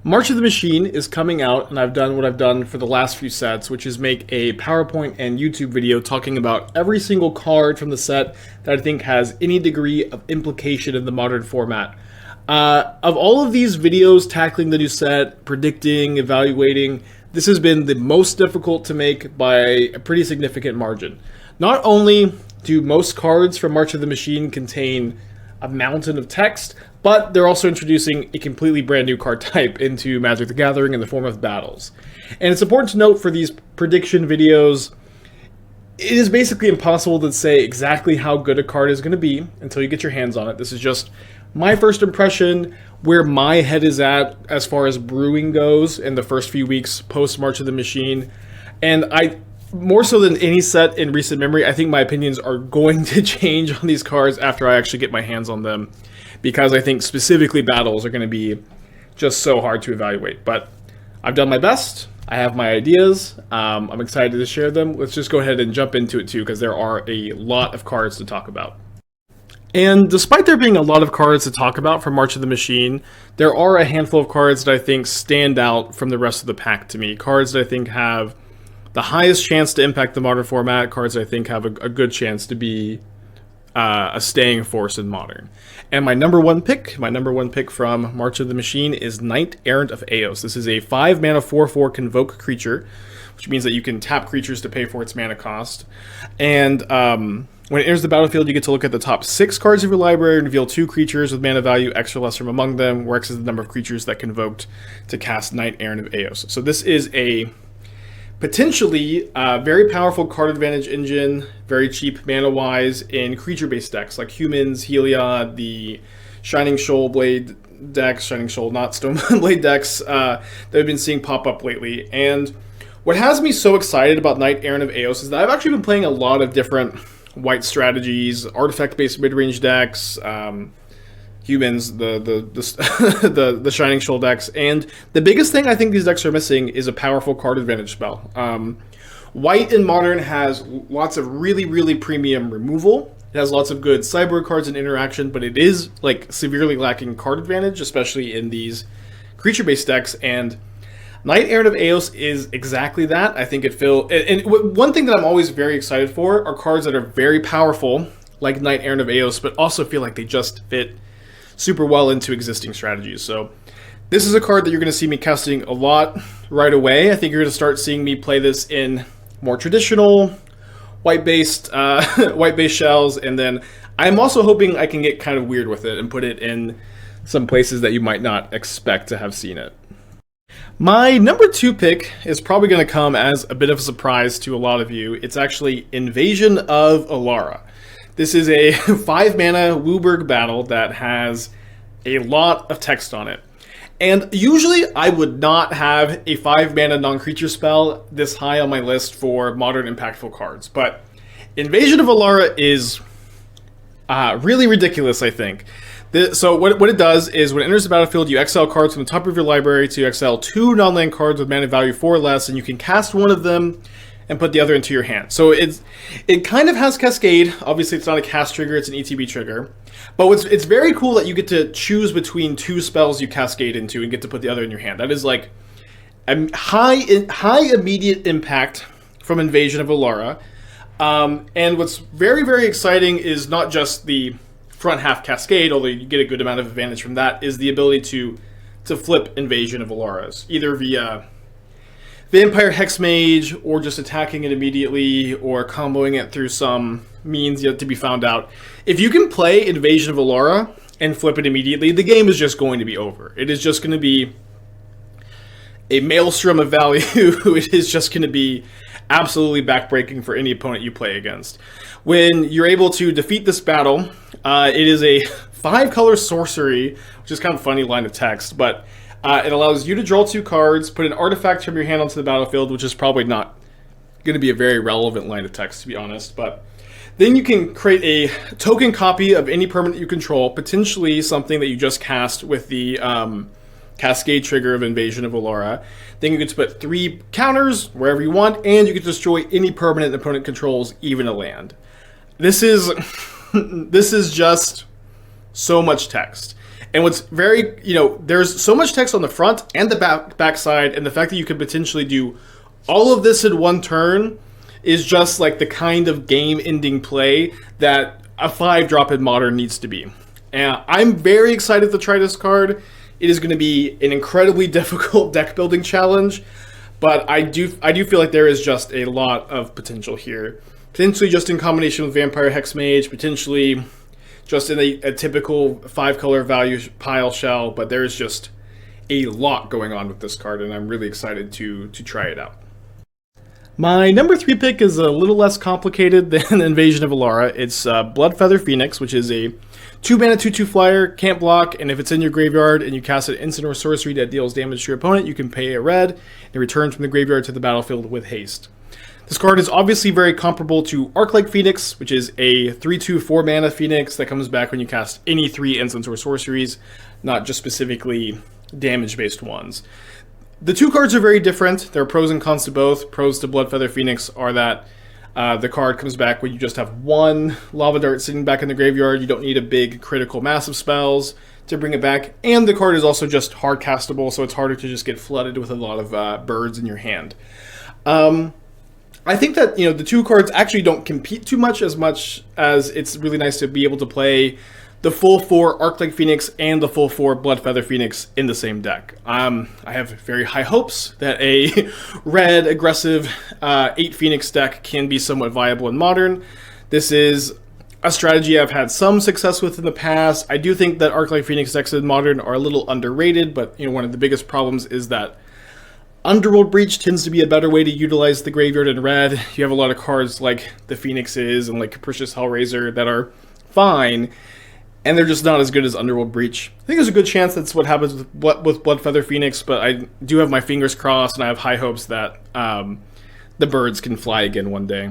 March of the Machine is coming out, and I've done what I've done for the last few sets, which is make a PowerPoint and YouTube video talking about every single card from the set that I think has any degree of implication in the modern format. Of all of these videos tackling the new set, predicting, evaluating, this has been the most difficult to make by a pretty significant margin. Not only do most cards from March of the Machine contain a mountain of text, but they're also introducing a completely brand new card type into Magic the Gathering in the form of battles. And it's important to note for these prediction videos, it is basically impossible to say exactly how good a card is going to be until you get your hands on it. This is just my first impression, where my head is at as far as brewing goes in the first few weeks post March of the Machine. And more so than any set in recent memory, I think my opinions are going to change on these cards after I actually get my hands on them, because I think specifically battles are going to be just so hard to evaluate. But I've done my best. I have my ideas. I'm excited to share them. Let's just go ahead and jump into it too, because there are a lot of cards to talk about. And despite there being a lot of cards to talk about from March of the Machine, there are a handful of cards that I think stand out from the rest of the pack to me. Cards that I think have the highest chance to impact the modern format, cards that I think have a good chance to be a staying force in Modern. And my number one pick from March of the Machine is Knight Errant of Eos. This is a 5-mana 4/4 Convoke creature, which means that you can tap creatures to pay for its mana cost. And when it enters the battlefield, you get to look at the top 6 cards of your library and reveal 2 creatures with mana value X or less from among them, where X is the number of creatures that convoked to cast Knight Errant of Eos. So this is a potentially very powerful card advantage engine, very cheap mana-wise in creature-based decks like humans, Heliod, the Shining Shoal Blade decks, Shining Shoal, not Stone Blade decks that we've been seeing pop up lately. And what has me so excited about Knight Errant of Eos is that I've actually been playing a lot of different white strategies, artifact-based mid-range decks, humans, the Shining Shoal decks, and the biggest thing I think these decks are missing is a powerful card advantage spell. White in Modern has lots of really premium removal. It has lots of good sideboard cards and interaction, but it is like severely lacking card advantage, especially in these creature-based decks. And Knight Errant of Eos is exactly that. I think and one thing that I'm always very excited for are cards that are very powerful, like Knight Errant of Eos, but also feel like they just fit super well into existing strategies. So this is a card that you're going to see me casting a lot right away. I think you're going to start seeing me play this in more traditional white-based shells, and then I'm also hoping I can get kind of weird with it and put it in some places that you might not expect to have seen it. My number 2 pick is probably going to come as a bit of a surprise to a lot of you. It's actually Invasion of Alara. This is a 5-mana WUBRG battle that has a lot of text on it. And usually I would not have a 5-mana non-creature spell this high on my list for modern impactful cards. But Invasion of Alara is really ridiculous, I think. So what it does is when it enters the battlefield, you exile cards from the top of your library to exile 2 non-land cards with mana value 4 or less, and you can cast one of them and put the other into your hand. So it kind of has Cascade. Obviously, it's not a cast trigger, it's an ETB trigger. But it's very cool that you get to choose between 2 spells you Cascade into and get to put the other in your hand. That is like a high immediate impact from Invasion of Alara. And what's very exciting is not just the front half Cascade, although you get a good amount of advantage from that, is the ability to flip Invasion of Alaras, either via Vampire Hexmage, or just attacking it immediately, or comboing it through some means yet to be found out. If you can play Invasion of Alara and flip it immediately, the game is just going to be over. It is just going to be a maelstrom of value. It is just going to be absolutely backbreaking for any opponent you play against. When you're able to defeat this battle, it is a 5-color sorcery, which is kind of a funny line of text, but it allows you to draw 2 cards, put an artifact from your hand onto the battlefield, which is probably not going to be a very relevant line of text, to be honest. But then you can create a token copy of any permanent you control, potentially something that you just cast with the Cascade trigger of Invasion of Alara. Then you get to put 3 counters wherever you want, and you can destroy any permanent the opponent controls, even a land. This is just so much text. And what's very, there's so much text on the front and the back side, and the fact that you could potentially do all of this in one turn is just like the kind of game-ending play that a 5-drop in Modern needs to be. And I'm very excited to try this card. It is going to be an incredibly difficult deck building challenge, but I do feel like there is just a lot of potential here. Potentially just in combination with Vampire Hexmage, potentially just in a typical 5-color value pile shell, but there is just a lot going on with this card, and I'm really excited to try it out. My number 3 pick is a little less complicated than Invasion of Alara. It's Bloodfeather Phoenix, which is a 2-mana 2/2 flyer, can't block, and if it's in your graveyard and you cast an instant or sorcery that deals damage to your opponent, you can pay a red and return from the graveyard to the battlefield with haste. This card is obviously very comparable to Archetype Phoenix, which is a 3/2 4-mana Phoenix that comes back when you cast any 3 instants or sorceries, not just specifically damage-based ones. The 2 cards are very different. There are pros and cons to both. Pros to Bloodfeather Phoenix are that the card comes back when you just have 1 Lava Dart sitting back in the graveyard. You don't need a big critical massive spells to bring it back. And the card is also just hard castable, so it's harder to just get flooded with a lot of birds in your hand. I think that, the 2 cards actually don't compete too much as it's really nice to be able to play the full 4 Archetype Phoenix and the full 4 Bloodfeather Phoenix in the same deck. I have very high hopes that a red, aggressive 8 Phoenix deck can be somewhat viable in Modern. This is a strategy I've had some success with in the past. I do think that Archetype Phoenix decks in Modern are a little underrated, but one of the biggest problems is that Underworld Breach tends to be a better way to utilize the graveyard in red. You have a lot of cards like the Phoenixes and like Capricious Hellraiser that are fine, and they're just not as good as Underworld Breach. I think there's a good chance that's what happens with Bloodfeather Phoenix, but I do have my fingers crossed, and I have high hopes that the birds can fly again one day.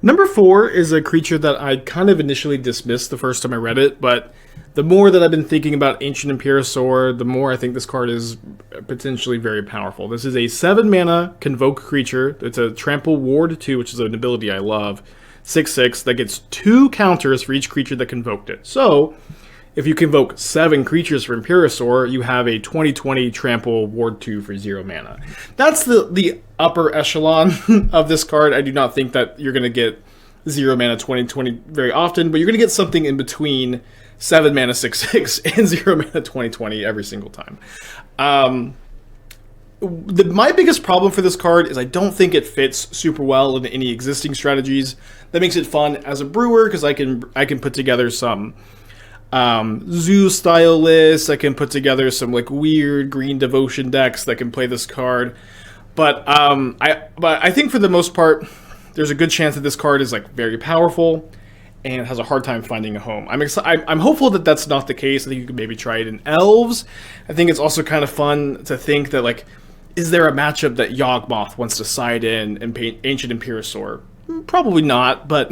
Number 4 is a creature that I kind of initially dismissed the first time I read it, but the more that I've been thinking about Ancient Imperosaur, the more I think this card is potentially very powerful. This is a 7-mana Convoke creature. It's a Trample Ward 2, which is an ability I love. 6/6 that gets 2 counters for each creature that convoked it. So, if you convoke 7 creatures for Imperosaur, you have a 20/20 Trample Ward 2 for 0 mana. That's the upper echelon of this card. I do not think that you're going to get 0 mana 20/20 very often, but you're going to get something in between 7 mana 6/6 and 0 mana 20/20 every single time. My biggest problem for this card is I don't think it fits super well into any existing strategies. That makes it fun as a brewer because I can put together some zoo style lists. I can put together some like weird green devotion decks that can play this card. But I think for the most part, there's a good chance that this card is like very powerful and has a hard time finding a home. I'm hopeful that that's not the case. I think you could maybe try it in Elves. I think it's also kind of fun to think that like, is there a matchup that Yawgmoth wants to side in and paint Ancient Imperosaur? Probably not, but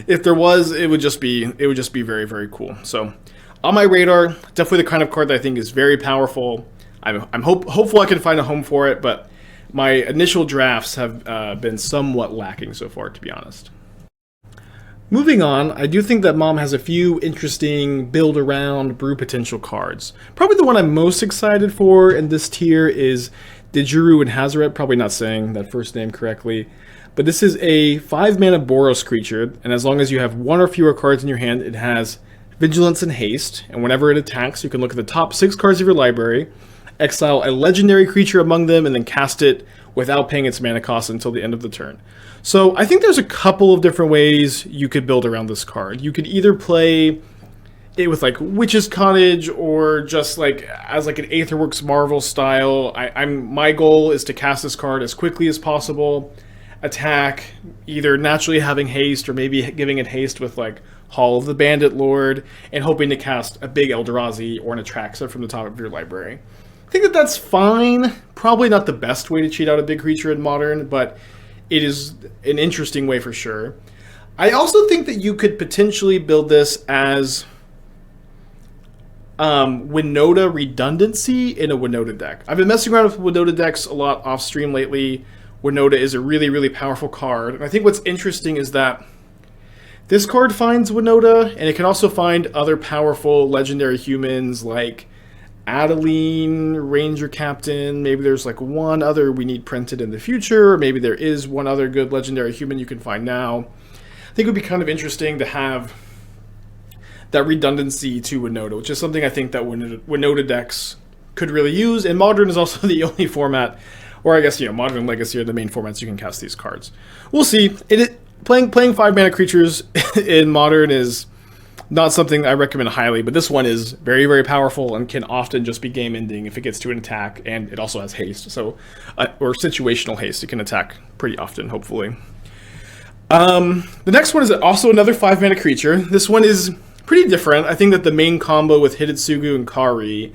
if there was, it would just be very, very cool. So on my radar, definitely the kind of card that I think is very powerful. I'm hopeful I can find a home for it, but my initial drafts have been somewhat lacking so far, to be honest. Moving on, I do think that Mom has a few interesting build-around brew potential cards. Probably the one I'm most excited for in this tier is Didgeru and Hazoret, probably not saying that first name correctly. But this is a 5-mana Boros creature, and as long as you have 1 or fewer cards in your hand, it has Vigilance and Haste, and whenever it attacks, you can look at the top 6 cards of your library, exile a legendary creature among them, and then cast it without paying its mana cost until the end of the turn. So I think there's a couple of different ways you could build around this card. You could either play it with like Witch's Cottage or just like as like an Aetherworks Marvel style. My goal is to cast this card as quickly as possible, attack, either naturally having haste or maybe giving it haste with like Hall of the Bandit Lord and hoping to cast a big Eldrazi or an Atraxa from the top of your library. I think that that's fine. Probably not the best way to cheat out a big creature in Modern, but it is an interesting way for sure. I also think that you could potentially build this as Winota redundancy in a Winota deck. I've been messing around with Winota decks a lot off stream lately. Winota is a really, really powerful card. And I think what's interesting is that This card finds Winota, and it can also find other powerful legendary humans like Adeline, Ranger Captain. Maybe there's like one other we need printed in the future, or maybe there is one other good legendary human you can find now. I think it would be kind of interesting to have that redundancy to Winota, which is something I think that Winota decks could really use. And Modern is also the only format, or I guess, Modern and Legacy are the main formats you can cast these cards. We'll see. Playing 5-mana creatures in Modern is not something I recommend highly, but this one is very, very powerful and can often just be game ending if it gets to an attack, and it also has haste, so or situational haste. It can attack pretty often, hopefully. The next one is also another 5-mana creature. This one is pretty different. I think that the main combo with Hidetsugu and Kari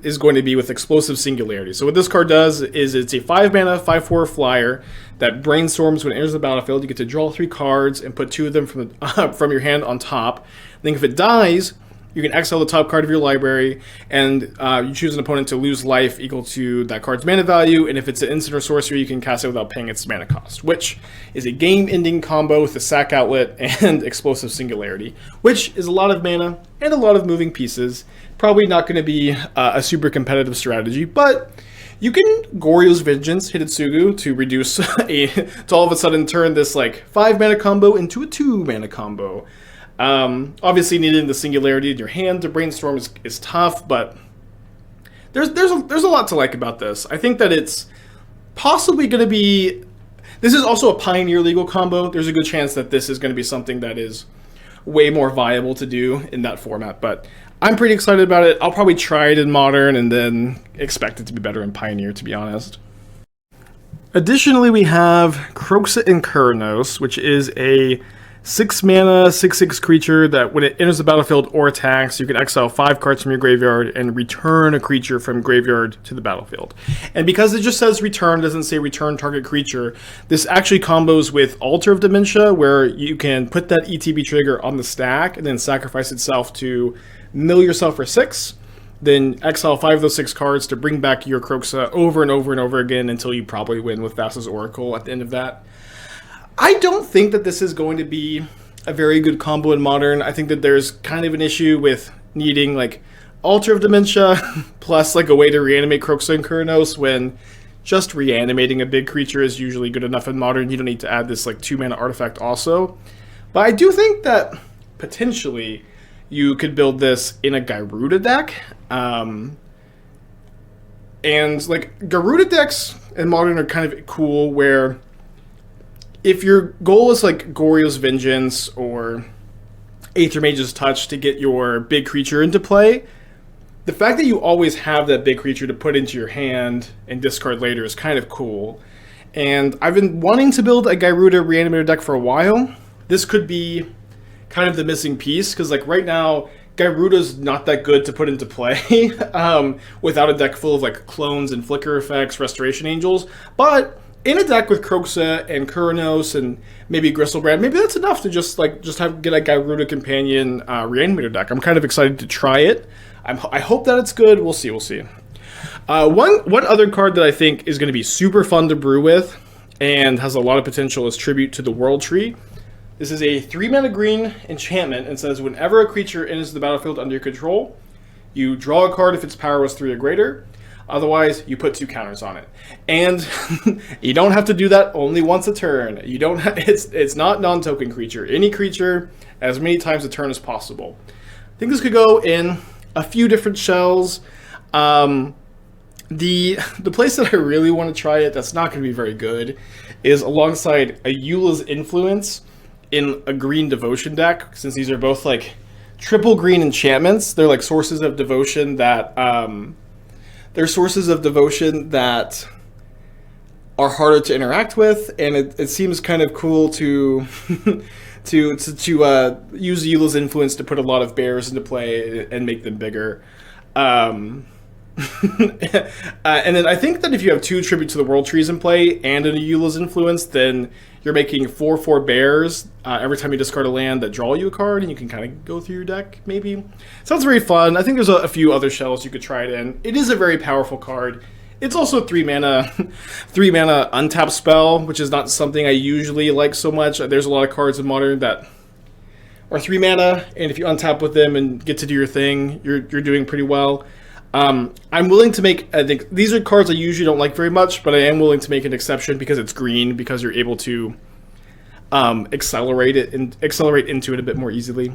is going to be with Explosive Singularity. So what this card does is it's a 5-mana, 5/4 flyer that brainstorms when it enters the battlefield. You get to draw 3 cards and put 2 of them from your hand on top. Then if it dies, you can exile the top card of your library, and you choose an opponent to lose life equal to that card's mana value, and if it's an instant or sorcery, you can cast it without paying its mana cost, which is a game-ending combo with a sack outlet and Explosive Singularity, which is a lot of mana and a lot of moving pieces. Probably not going to be a super competitive strategy, but you can Goryo's Vengeance Hidetsugu to reduce to all of a sudden turn this like 5-mana combo into a 2-mana combo. Obviously, needing the Singularity in your hand to brainstorm is tough, but there's a lot to like about this. I think that it's possibly going to be. This is also a Pioneer legal combo. There's a good chance that this is going to be something that is way more viable to do in that format, but I'm pretty excited about it. I'll probably try it in Modern and then expect it to be better in Pioneer, to be honest. Additionally, we have Kroxa Infernos, which is a 6-mana, 6/6 creature that when it enters the battlefield or attacks, you can exile 5 cards from your graveyard and return a creature from graveyard to the battlefield. And because it just says return, doesn't say return target creature, this actually combos with Altar of Dementia, where you can put that ETB trigger on the stack and then sacrifice itself to mill yourself for 6, then exile 5 of those 6 cards to bring back your Kroxa over and over and over again until you probably win with Thassa's Oracle at the end of that. I don't think that this is going to be a very good combo in Modern. I think that there's kind of an issue with needing like Altar of Dementia plus like a way to reanimate Kroxa Infernos when just reanimating a big creature is usually good enough in Modern. You don't need to add this like 2-mana artifact also. But I do think that potentially you could build this in a Garuda deck. And like Garuda decks in Modern are kind of cool where if your goal is like Goryo's Vengeance or Aether Mage's Touch to get your big creature into play, the fact that you always have that big creature to put into your hand and discard later is kind of cool. And I've been wanting to build a Garuda Reanimator deck for a while. This could be kind of the missing piece, because like right now, Garuda's not that good to put into play without a deck full of like clones and flicker effects, Restoration Angels, but in a deck with Kroxa and Kuranos and maybe Gristlebrand, maybe that's enough to just get a Garuda Companion Reanimator deck. I'm kind of excited to try it. I hope that it's good. We'll see. One other card that I think is going to be super fun to brew with and has a lot of potential is Tribute to the World Tree. This is a 3-mana green enchantment and says whenever a creature enters the battlefield under your control, you draw a card if its power was 3 or greater. Otherwise, you put 2 counters on it. And you don't have to do that only once a turn. You don't it's not non-token creature. Any creature as many times a turn as possible. I think this could go in a few different shells. The place that I really want to try it that's not going to be very good is alongside a Eula's Influence in a green devotion deck, since these are both like triple green enchantments. They're like sources of devotion that they're sources of devotion that are harder to interact with, and it seems kind of cool to to use Eula's Influence to put a lot of bears into play and make them bigger. And then I think that if you have 2 Tribute to the World Trees in play and a Eula's Influence, then you're making 4/4 bears every time you discard a land that draw you a card, and you can kind of go through your deck, maybe. Sounds very fun. I think there's a few other shells you could try it in. It is a very powerful card. It's also 3 mana, 3 mana untap spell, which is not something I usually like so much. There's a lot of cards in Modern that are 3 mana, and if you untap with them and get to do your thing, you're doing pretty well. I'm willing to make, I think, these are cards I usually don't like very much, but I am willing to make an exception because it's green, because you're able to accelerate into it a bit more easily.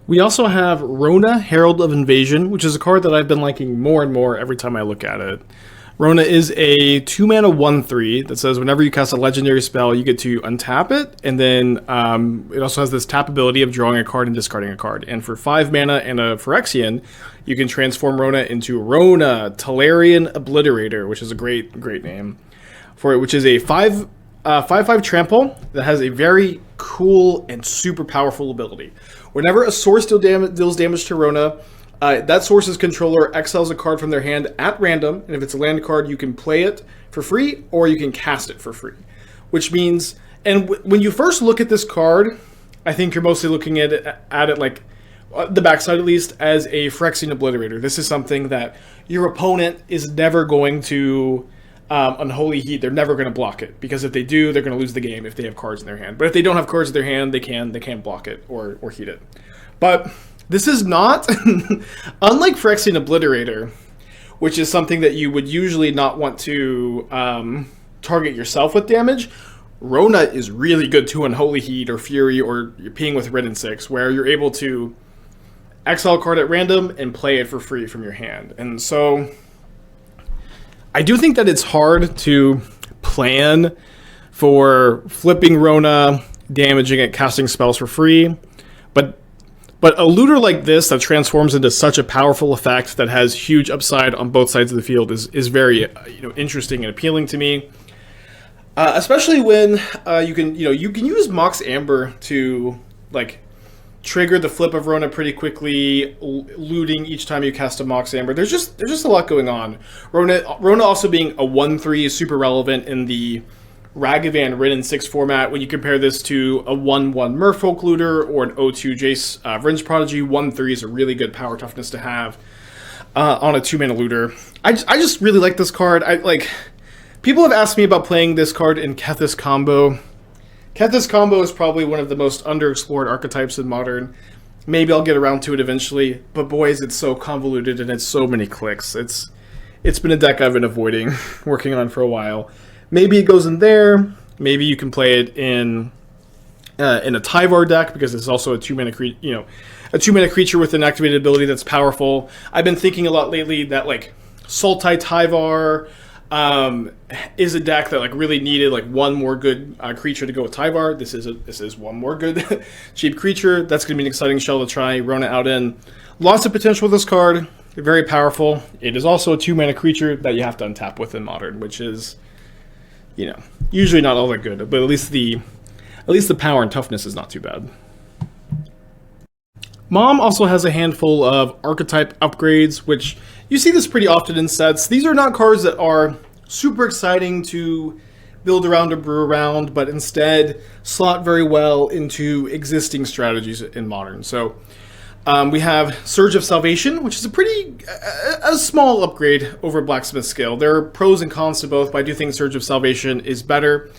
We also have Rona, Herald of Invasion, which is a card that I've been liking more and more every time I look at it. Rona is a 2 mana 1/3 that says whenever you cast a legendary spell, you get to untap it, and then it also has this tap ability of drawing a card and discarding a card. And for 5 mana and a Phyrexian, you can transform Rona into Rona, Talarian Obliterator, which is a great name for it, which is a 5/5 trample that has a very cool and super powerful ability. Whenever a source deals damage to Rona, that source's controller exiles a card from their hand at random, and if it's a land card, you can play it for free, or you can cast it for free. Which means, and when you first look at this card, I think you're mostly looking at it like, the backside at least, as a Phyrexian Obliterator. This is something that your opponent is never going to Unholy Heat. They're never going to block it, because if they do, they're going to lose the game if they have cards in their hand. But if they don't have cards in their hand, they can block it or heat it. But this is not, unlike Phyrexian Obliterator, which is something that you would usually not want to target yourself with damage. Rona is really good to Unholy Heat or Fury, or you're pinging with red and 6, where you're able to exile a card at random and play it for free from your hand. And so I do think that it's hard to plan for flipping Rona, damaging it, casting spells for free, but a looter like this that transforms into such a powerful effect that has huge upside on both sides of the field is very interesting and appealing to me. Especially when you can use Mox Amber to trigger the flip of Rona pretty quickly, looting each time you cast a Mox Amber. There's just a lot going on. Rona also being a 1/3 is super relevant in the Ragavan Rin and 6 format. When you compare this to a 1/1 Merfolk looter or an 0/2 Jace Vrin's Prodigy, 1/3 is a really good power toughness to have on a 2 mana looter. I just really like this card. People have asked me about playing this card in Kethis combo. Kethis combo is probably one of the most underexplored archetypes in Modern. Maybe I'll get around to it eventually, but boys, it's so convoluted and it's so many clicks. It's been a deck I've been avoiding, working on for a while. Maybe it goes in there. Maybe you can play it in a Tyvar deck, because it's also a 2 mana creature with an activated ability that's powerful. I've been thinking a lot lately that Sultai Tyvar is a deck that really needed one more good creature to go with Tyvar. This is one more good cheap creature. That's going to be an exciting shell to try Rona out in. Lots of potential with this card. Very powerful. It is also a 2 mana creature that you have to untap with in Modern, which is usually not all that good, but at least the power and toughness is not too bad. Mom also has a handful of archetype upgrades, which you see this pretty often in sets. These are not cards that are super exciting to build around or brew around, but instead slot very well into existing strategies in Modern. So we have Surge of Salvation, which is a small upgrade over Blacksmith Skill. There are pros and cons to both, but I do think Surge of Salvation is better.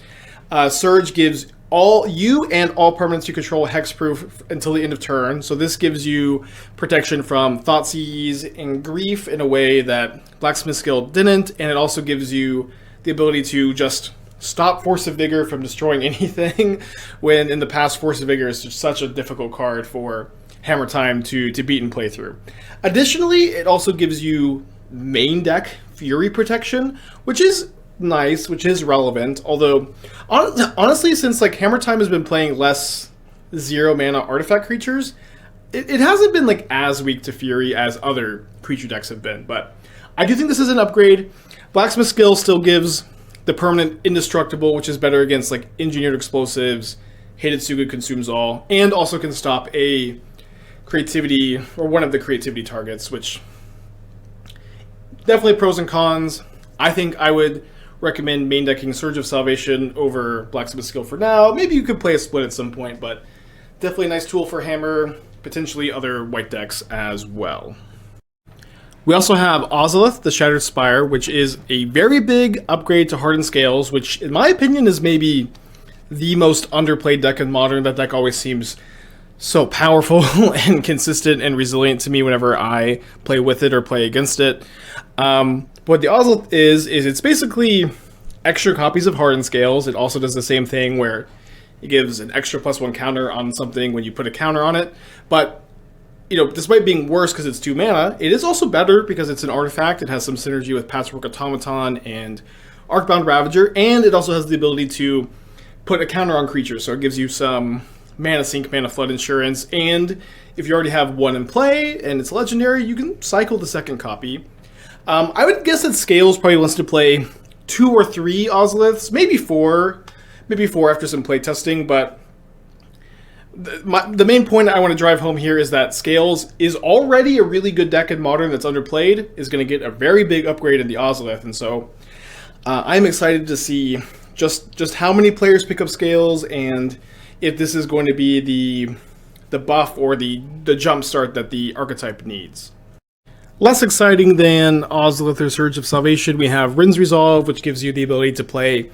Surge gives you and all permanents you control hexproof until the end of turn. So this gives you protection from Thoughtseize and Grief in a way that Blacksmith Skill didn't, and it also gives you the ability to just stop Force of Vigor from destroying anything, when in the past Force of Vigor is just such a difficult card for Hammer Time to beat and play through. Additionally, it also gives you main deck Fury protection, which is nice, which is relevant, although honestly, since Hammer Time has been playing less 0 mana artifact creatures, it hasn't been as weak to Fury as other creature decks have been. But I do think this is an upgrade. Blacksmith Skill still gives the permanent Indestructible, which is better against Engineered Explosives, Hidetsugu Consumes All, and also can stop a creativity, or one of the creativity targets, which definitely pros and cons. I think I would recommend main decking Surge of Salvation over Blacksmith Skill for now. Maybe you could play a split at some point, but definitely a nice tool for Hammer, potentially other white decks as well. We also have Ozolith, the Shattered Spire, which is a very big upgrade to Hardened Scales, which in my opinion is maybe the most underplayed deck in Modern. That deck always seems so powerful and consistent and resilient to me whenever I play with it or play against it. What the Ozolith is it's basically extra copies of Hardened Scales. It also does the same thing where it gives an extra +1 counter on something when you put a counter on it. But, you know, despite being worse because it's 2 mana, it is also better because it's an artifact. It has some synergy with Patchwork Automaton and Arcbound Ravager, and it also has the ability to put a counter on creatures, so it gives you some mana sink, mana flood insurance, and if you already have one in play and it's legendary, you can cycle the second copy. I would guess that Scales probably wants to play 2 or 3 Ozoliths, maybe 4 after some playtesting, but the main point I want to drive home here is that Scales is already a really good deck in Modern that's underplayed, is going to get a very big upgrade in the Ozolith, and so I'm excited to see just how many players pick up Scales and if this is going to be the buff or the jump start that the archetype needs. Less exciting than Ozolith or Surge of Salvation, we have Rin's Resolve, which gives you the ability to play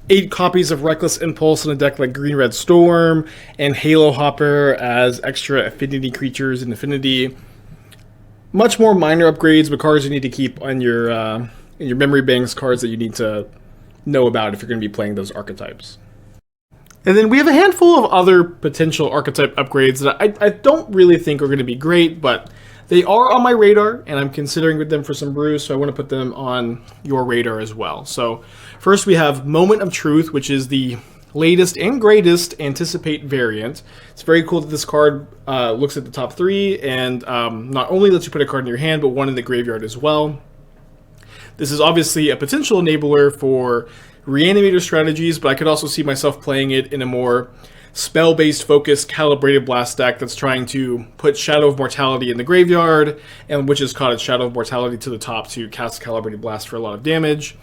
8 copies of Reckless Impulse in a deck like Green Red Storm, and Halo Hopper as extra affinity creatures in Affinity. Much more minor upgrades, but cards you need to keep on in your memory banks, cards that you need to know about if you're going to be playing those archetypes. And then we have a handful of other potential archetype upgrades that I don't really think are going to be great, but they are on my radar, and I'm considering with them for some brews, so I want to put them on your radar as well. So first we have Moment of Truth, which is the latest and greatest Anticipate variant. It's very cool that this card looks at the top 3, and not only lets you put a card in your hand, but one in the graveyard as well. This is obviously a potential enabler for Reanimator strategies, but I could also see myself playing it in a more spell-based focused Calibrated Blast deck that's trying to put Shadow of Mortality in the graveyard, and which has caught its Shadow of Mortality to the top to cast Calibrated Blast for a lot of damage.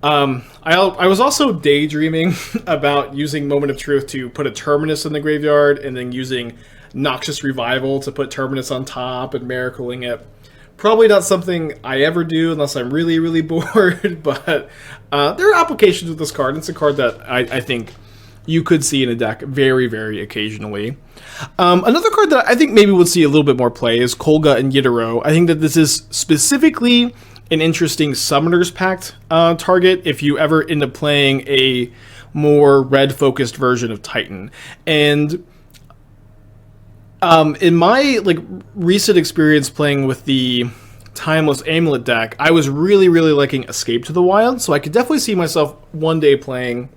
I was also daydreaming about using Moment of Truth to put a Terminus in the graveyard, and then using Noxious Revival to put Terminus on top and miracling it. Probably not something I ever do unless I'm really, really bored, but there are applications with this card. It's a card that I think you could see in a deck very, very occasionally. Another card that I think maybe would see a little bit more play is Kolga and Yidero. I think that this is specifically an interesting Summoner's Pact target if you ever end up playing a more red-focused version of Titan. And in my recent experience playing with the Timeless Amulet deck, I was really, really liking Escape to the Wild, so I could definitely see myself one day playing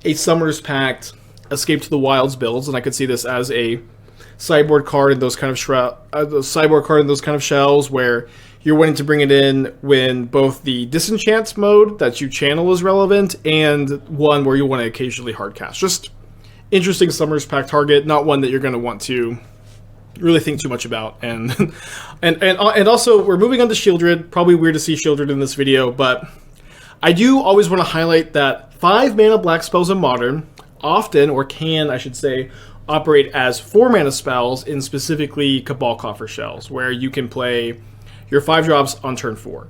a Summoner's Pact Escape to the Wilds builds, and I could see this as a sideboard card in those kind of shells where you're wanting to bring it in when both the Disenchant mode that you channel is relevant, and one where you want to occasionally hardcast. Just interesting Summoner's Pact target, not one that you're going to want to really think too much about. And also, we're moving on to Shieldred. Probably weird to see Shieldred in this video, but I do always want to highlight that 5 mana black spells in Modern often, or can, I should say, operate as 4 mana spells in specifically Cabal Coffer shells, where you can play your 5-drops on turn 4.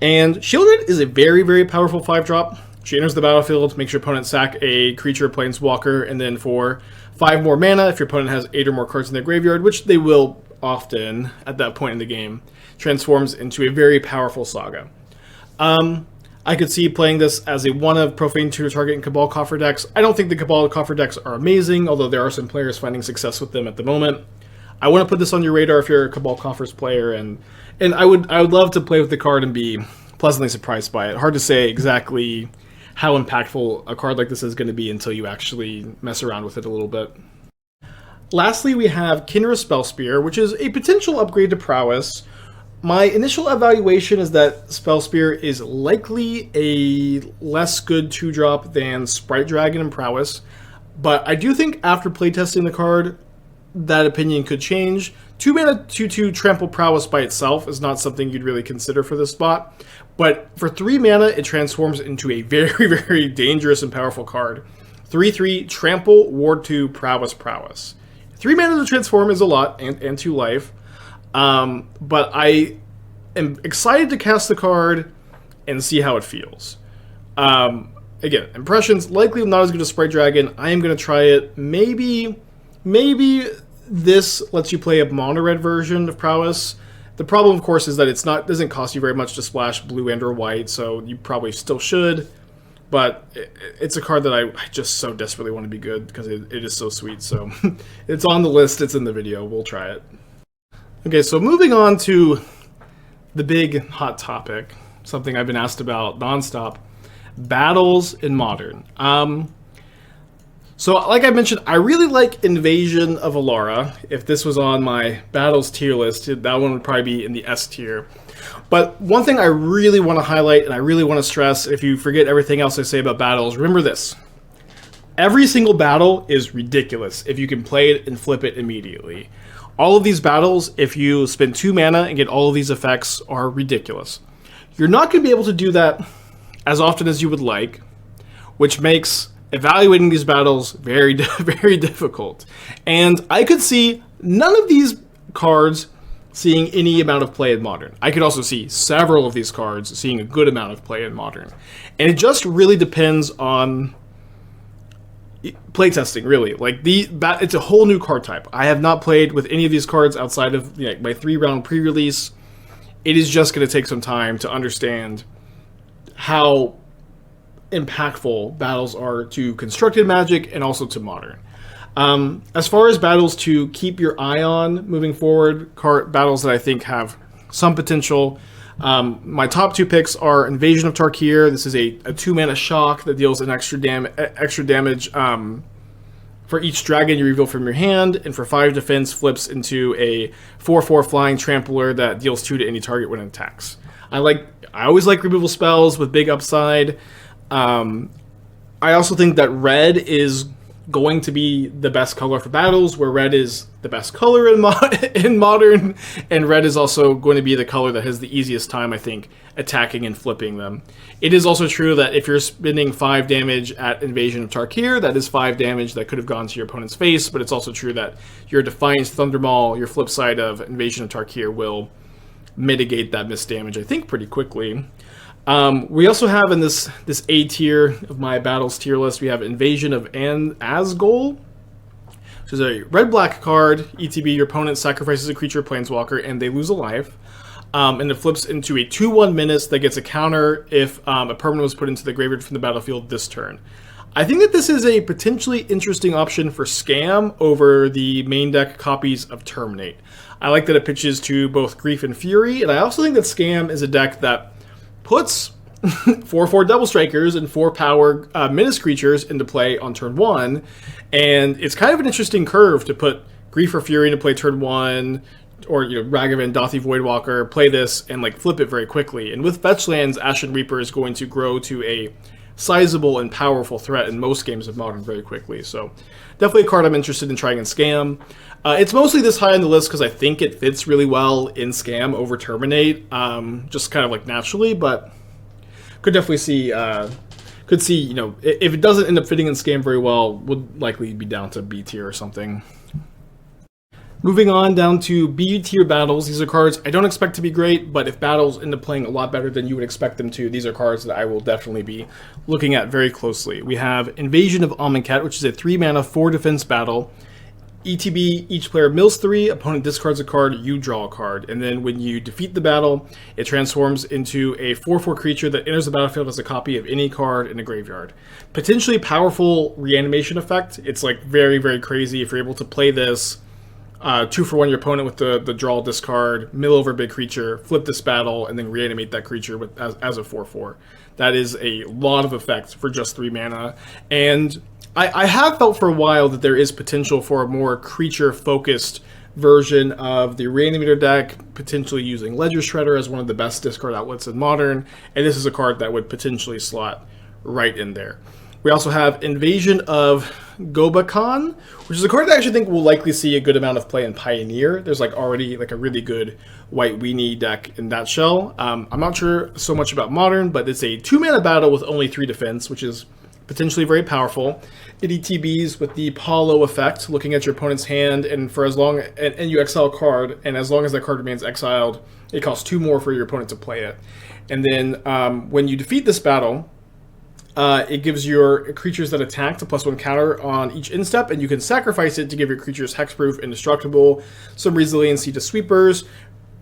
And Shieldred is a very, very powerful 5-drop. She enters the battlefield, makes your opponent sack a creature, planeswalker, and then for 5 more mana, if your opponent has 8 or more cards in their graveyard, which they will often at that point in the game, transforms into a very powerful saga. I could see playing this as a one of Profane Tutor target in Cabal Coffer decks. I don't think the Cabal Coffer decks are amazing, although there are some players finding success with them at the moment. I want to put this on your radar if you're a Cabal Coffers player, and I would love to play with the card and be pleasantly surprised by it. Hard to say exactly how impactful a card like this is going to be until you actually mess around with it a little bit. Lastly, we have Kinra Spellspear, which is a potential upgrade to Prowess. My initial evaluation is that Spellspear is likely a less good 2-drop than Sprite Dragon and Prowess, but I do think after playtesting the card, that opinion could change. 2 mana 2/2 Trample Prowess by itself is not something you'd really consider for this spot, but for 3 mana, it transforms into a very, very dangerous and powerful card. 3/3 Trample, Ward 2, Prowess, Prowess. 3 mana to transform is a lot, and 2 life. But I am excited to cast the card and see how it feels. Again, impressions, likely not as good as Sprite Dragon. I am going to try it. Maybe this lets you play a mono red version of Prowess. The problem, of course, is that it's not doesn't cost you very much to splash blue and or white, so you probably still should. But it's a card that I just so desperately want to be good because it is so sweet. So it's on the list. It's in the video. We'll try it. Okay, so moving on to the big hot topic, something I've been asked about nonstop. Battles in Modern. So like I mentioned, I really like Invasion of Alara. If this was on my Battles tier list, that one would probably be in the S tier. But one thing I really want to highlight, and I really want to stress, if you forget everything else I say about Battles, remember this. Every single battle is ridiculous if you can play it and flip it immediately. All of these battles, if you spend 2 mana and get all of these effects, are ridiculous. You're not going to be able to do that as often as you would like, which makes evaluating these battles very, very difficult. And I could see none of these cards seeing any amount of play in Modern. I could also see several of these cards seeing a good amount of play in Modern. And it just really depends on playtesting, really. Like, it's a whole new card type. I have not played with any of these cards outside of my 3-round pre-release. It is just going to take some time to understand how impactful battles are to constructed Magic and also to Modern. As far as battles to keep your eye on moving forward, battles that I think have some potential, my top 2 picks are Invasion of Tarkir. This is a 2-mana shock that deals an extra damage for each dragon you reveal from your hand, and for 5 defense flips into a 4/4 flying trampler that deals 2 to any target when it attacks. I always like removal spells with big upside. I also think that red is going to be the best color for battles, where red is the best color in Modern, and red is also going to be the color that has the easiest time, I think, attacking and flipping them. It is also true that if you're spending 5 damage at Invasion of Tarkir, that is 5 damage that could have gone to your opponent's face, but it's also true that your Defiance Thundermaul, your flip side of Invasion of Tarkir, will mitigate that missed damage, I think, pretty quickly. We also have in this A tier of my battles tier list, we have Invasion of Asgol, which is a red-black card. ETB, your opponent sacrifices a creature, planeswalker, and they lose a life. And it flips into a 2/1 menace that gets a counter if a permanent was put into the graveyard from the battlefield this turn. I think that this is a potentially interesting option for Scam over the main deck copies of Terminate. I like that it pitches to both Grief and Fury, and I also think that Scam is a deck that puts 4/4 Double Strikers and 4 power menace creatures into play on turn 1, and it's kind of an interesting curve to put Grief or Fury into play turn 1, or Ragavan, Dothi Voidwalker, play this and flip it very quickly. And with fetch lands, Ashen Reaper is going to grow to a sizable and powerful threat in most games of Modern very quickly. So definitely a card I'm interested in trying in Scam. It's mostly this high on the list because I think it fits really well in Scam over Terminate, just kind of naturally, but could definitely see, if it doesn't end up fitting in Scam very well, would likely be down to B tier or something. Moving on down to B tier battles. These are cards I don't expect to be great, but if battles end up playing a lot better than you would expect them to, these are cards that I will definitely be looking at very closely. We have Invasion of Amonkhet, which is a 3-mana 4 defense battle. ETB, each player mills 3, opponent discards a card, you draw a card. And then when you defeat the battle, it transforms into a 4/4 creature that enters the battlefield as a copy of any card in a graveyard. Potentially powerful reanimation effect. It's very, very crazy if you're able to play this 2-for-1 your opponent with the draw discard, mill over a big creature, flip this battle, and then reanimate that creature as a 4/4. That is a lot of effect for just 3 mana. And I have felt for a while that there is potential for a more creature-focused version of the Reanimator deck, potentially using Ledger Shredder as one of the best discard outlets in Modern, and this is a card that would potentially slot right in there. We also have Invasion of Gobakhan, which is a card that I actually think will likely see a good amount of play in Pioneer. There's already a really good white weenie deck in that shell. I'm not sure so much about Modern, but it's a 2-mana battle with only 3 defense, which is potentially very powerful. It ETBs with the Paulo effect, looking at your opponent's hand, and for as long and you exile a card, and as long as that card remains exiled, it costs 2 more for your opponent to play it. And then when you defeat this battle, it gives your creatures that attack a +1 counter on each instep, and you can sacrifice it to give your creatures hexproof, indestructible, some resiliency to sweepers.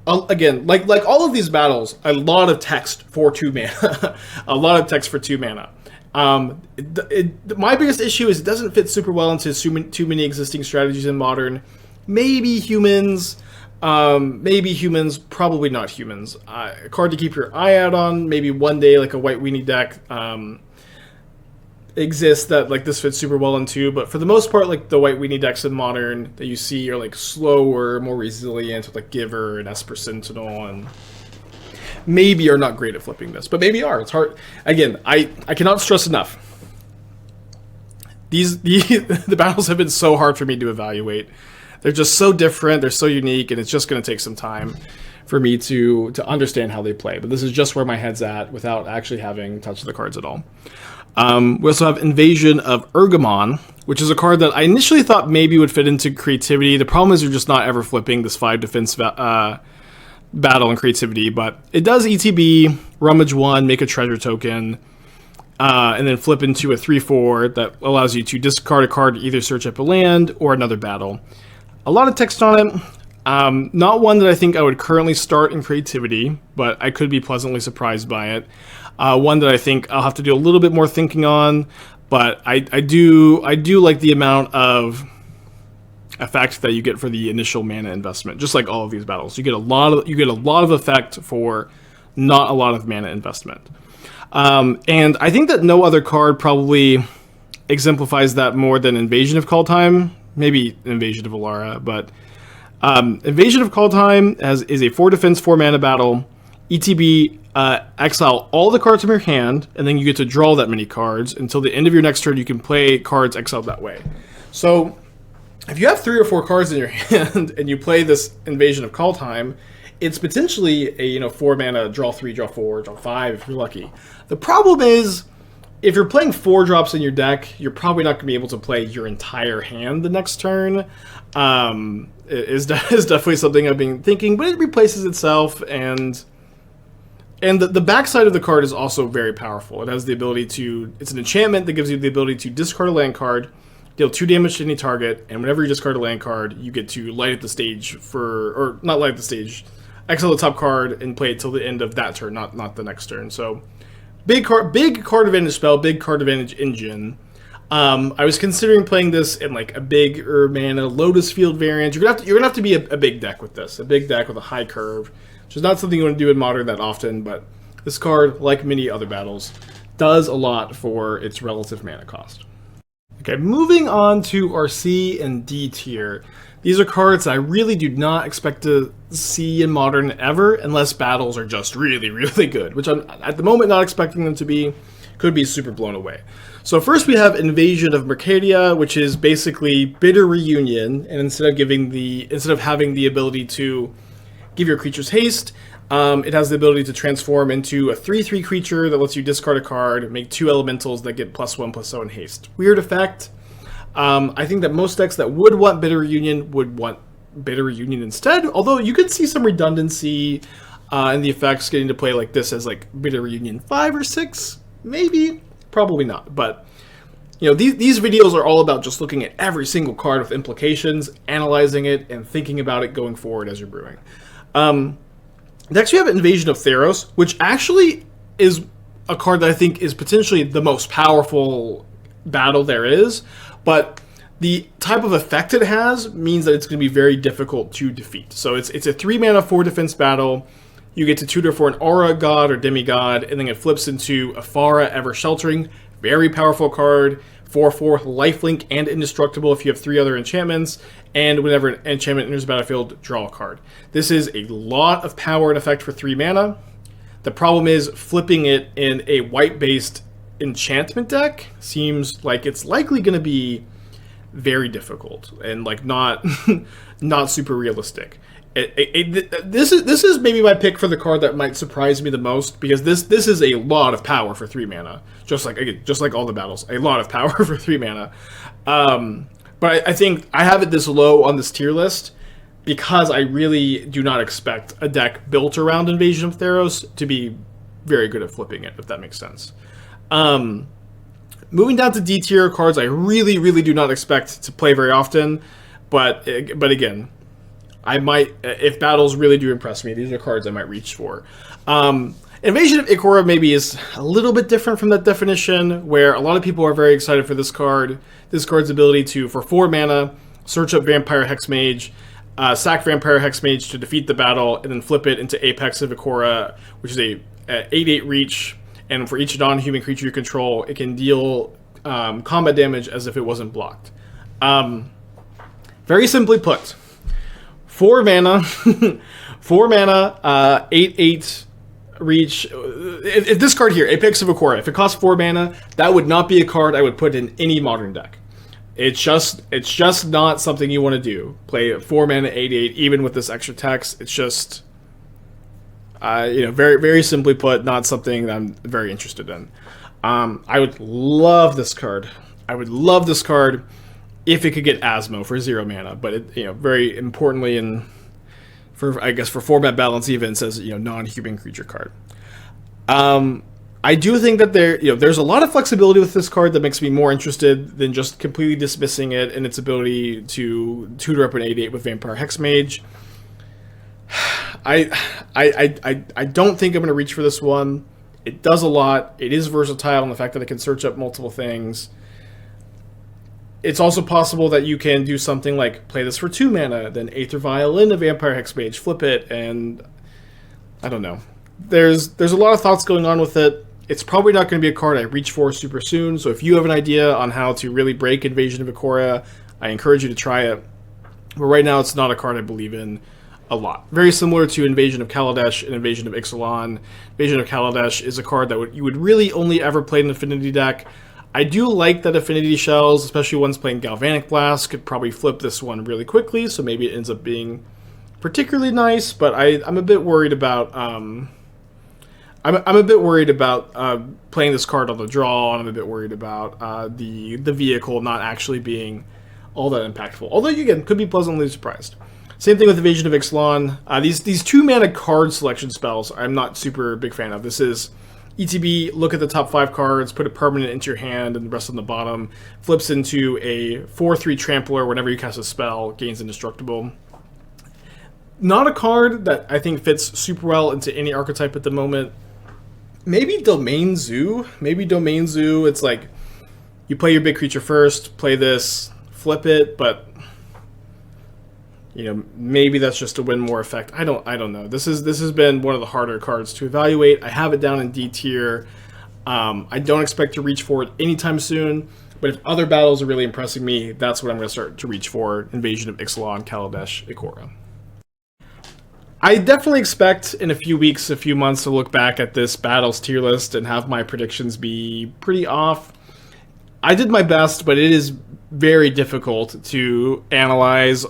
Again, like all of these battles, a lot of text for 2 mana. A lot of text for 2 mana. My biggest issue is it doesn't fit super well into too many existing strategies in Modern. Maybe humans, probably not humans. A card to keep your eye out on. Maybe one day, like a white weenie deck exists that like this fits super well into. But for the most part, like the white weenie decks in Modern that you see are like slower, more resilient, with like Giver and Esper Sentinel, and maybe are not great at flipping this, but maybe are. It's hard. Again, I cannot stress enough. The battles have been so hard for me to evaluate. They're just so different. They're so unique, and it's just going to take some time for me to understand how they play. But this is just where my head's at without actually having touched the cards at all. We also have Invasion of Urgamon, which is a card that I initially thought maybe would fit into creativity. The problem is you're just not ever flipping this 5 defense battle and creativity, but it does ETB, rummage 1, make a treasure token, and then flip into a 3/4 that allows you to discard a card to either search up a land or another battle. A lot of text on it. Not one that I think I would currently start in creativity, but I could be pleasantly surprised by it. One that I think I'll have to do a little bit more thinking on, but I do like the amount of effect that you get for the initial mana investment. Just like all of these battles, you get a lot of effect for not a lot of mana investment. And I think that no other card probably exemplifies that more than Invasion of Kaldheim. Maybe Invasion of Alara, but Invasion of Kaldheim is a 4 defense, 4 mana battle. ETB, exile all the cards from your hand, and then you get to draw that many cards. Until the end of your next turn, you can play cards exiled that way. So if you have 3 or 4 cards in your hand and you play this Invasion of Kaldheim, it's potentially a 4 mana draw 3, draw 4, draw 5 if you're lucky. The problem is, if you're playing 4 drops in your deck, you're probably not going to be able to play your entire hand the next turn. Is definitely something I've been thinking, but it replaces itself, and the backside of the card is also very powerful. It has the ability to, it's an enchantment that gives you the ability to discard a land card, deal 2 damage to any target, and whenever you discard a land card, you get to light up the stage or not light up the stage, exile the top card and play it till the end of that turn, not the next turn. So big card advantage spell, big card advantage engine. I was considering playing this in like a bigger mana Lotus Field variant. You're gonna have to be a big deck with this, a big deck with a high curve, which is not something you want to do in Modern that often. But this card, like many other battles, does a lot for its relative mana cost. Okay, moving on to our C and D tier. These are cards I really do not expect to see in Modern ever, unless battles are just really, really good, which I'm at the moment not expecting them to be. Could be super blown away. So first we have Invasion of Mercadia, which is basically Bitter Reunion, and instead of having the ability to give your creatures haste, it has the ability to transform into a 3/3 creature that lets you discard a card, make 2 elementals that get +1/+0 haste. Weird effect. I think that most decks that would want Bitter Reunion would want Bitter Reunion instead, although you could see some redundancy in the effects getting to play like this as like Bitter Reunion 5 or 6, maybe, probably not. But these videos are all about just looking at every single card with implications, analyzing it, and thinking about it going forward as you're brewing. Next we have Invasion of Theros, which actually is a card that I think is potentially the most powerful battle there is, but the type of effect it has means that it's going to be very difficult to defeat. So it's a 3 mana 4 defense battle. You get to tutor for an aura god or demigod, and then it flips into Afara Ever Sheltering. Very powerful card. 4/4 lifelink and indestructible if you have 3 other enchantments, and whenever an enchantment enters the battlefield, draw a card. This is a lot of power and effect for 3 mana. The problem is flipping it in a white-based enchantment deck seems like it's likely going to be very difficult and like not super realistic. This is maybe my pick for the card that might surprise me the most, because this is a lot of power for 3 mana. Just like all the battles, a lot of power for 3 mana. But I think I have it this low on this tier list because I really do not expect a deck built around Invasion of Theros to be very good at flipping it, if that makes sense. Moving down to D tier cards, I really do not expect to play very often, but again, I might, if battles really do impress me, these are cards I might reach for. Invasion of Ikora maybe is a little bit different from that definition, where a lot of people are very excited for this card. This card's ability to, for 4 mana, search up Vampire Hexmage, sack Vampire Hexmage to defeat the battle, and then flip it into Apex of Ikora, which is a 8/8 reach, and for each non-human creature you control, it can deal combat damage as if it wasn't blocked. Very simply put, 4 mana, 4 mana, 8/8 reach. If this card here, Apex of Ikora, if it costs 4 mana, that would not be a card I would put in any modern deck. It's just not something you want to do. Play 4 mana 8/8 even with this extra text. It's just very simply put, not something that I'm very interested in. I would love this card. I would love this card if it could get Asmo for 0 mana, but it, very importantly, for format balance, even says non-human creature card. I do think that there's a lot of flexibility with this card that makes me more interested than just completely dismissing it and its ability to tutor up an 8/8 with Vampire Hexmage. I don't think I'm going to reach for this one. It does a lot. It is versatile in the fact that it can search up multiple things. It's also possible that you can do something like play this for 2 mana, then Aether Vial in a Vampire Hexmage, flip it, and I don't know. There's a lot of thoughts going on with it. It's probably not going to be a card I reach for super soon, so if you have an idea on how to really break Invasion of Ikora, I encourage you to try it. But right now, it's not a card I believe in a lot. Very similar to Invasion of Kaladesh and Invasion of Ixalan. Invasion of Kaladesh is a card that you would really only ever play in an Affinity deck. I do like that Affinity Shells, especially ones playing Galvanic Blast, could probably flip this one really quickly, so maybe it ends up being particularly nice, but I'm a bit worried about playing this card on the draw, and I'm a bit worried about the vehicle not actually being all that impactful. Although, again, could be pleasantly surprised. Same thing with Invasion of Ixalan. These 2 mana card selection spells I'm not super big fan of. This is ETB, look at the top 5 cards, put a permanent into your hand, and the rest on the bottom. Flips into a 4/3 Trampler whenever you cast a spell, gains Indestructible. Not a card that I think fits super well into any archetype at the moment. Maybe Domain Zoo. It's like you play your big creature first, play this, flip it, but maybe that's just to win more effect. I don't know. This has been one of the harder cards to evaluate. I have it down in D tier. I don't expect to reach for it anytime soon, but if other battles are really impressing me, that's what I'm going to start to reach for. Invasion of Ixalan, Kaladesh, Ikora. I definitely expect in a few weeks, a few months to look back at this battles tier list and have my predictions be pretty off. I did my best, but it is very difficult to analyze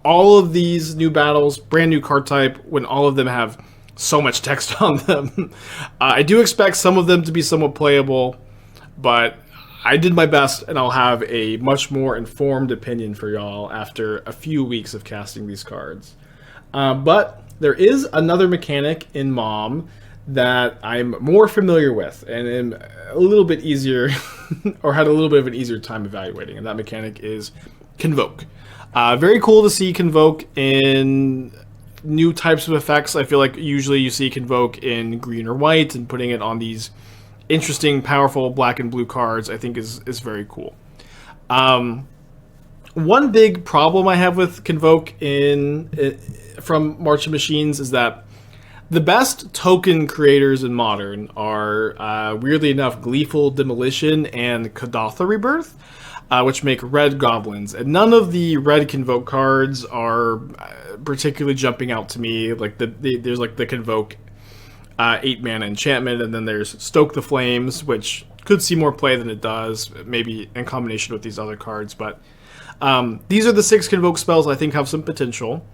all of these new battles, brand new card type, when all of them have so much text on them. I do expect some of them to be somewhat playable, but I did my best, and I'll have a much more informed opinion for y'all after a few weeks of casting these cards. But there is another mechanic in MOM that I'm more familiar with and am a little bit easier or had a little bit of an easier time evaluating, and that mechanic is Convoke. Very cool to see Convoke in new types of effects. I feel like usually you see Convoke in green or white, and putting it on these interesting, powerful black and blue cards I think is very cool. One big problem I have with Convoke from March of Machines is that the best token creators in Modern are, weirdly enough, Gleeful Demolition and Kadatha Rebirth, which make red goblins. And none of the red Convoke cards are particularly jumping out to me. Like there's like the Convoke 8 mana enchantment, and then there's Stoke the Flames, which could see more play than it does, maybe in combination with these other cards. But These are the 6 Convoke spells I think have some potential.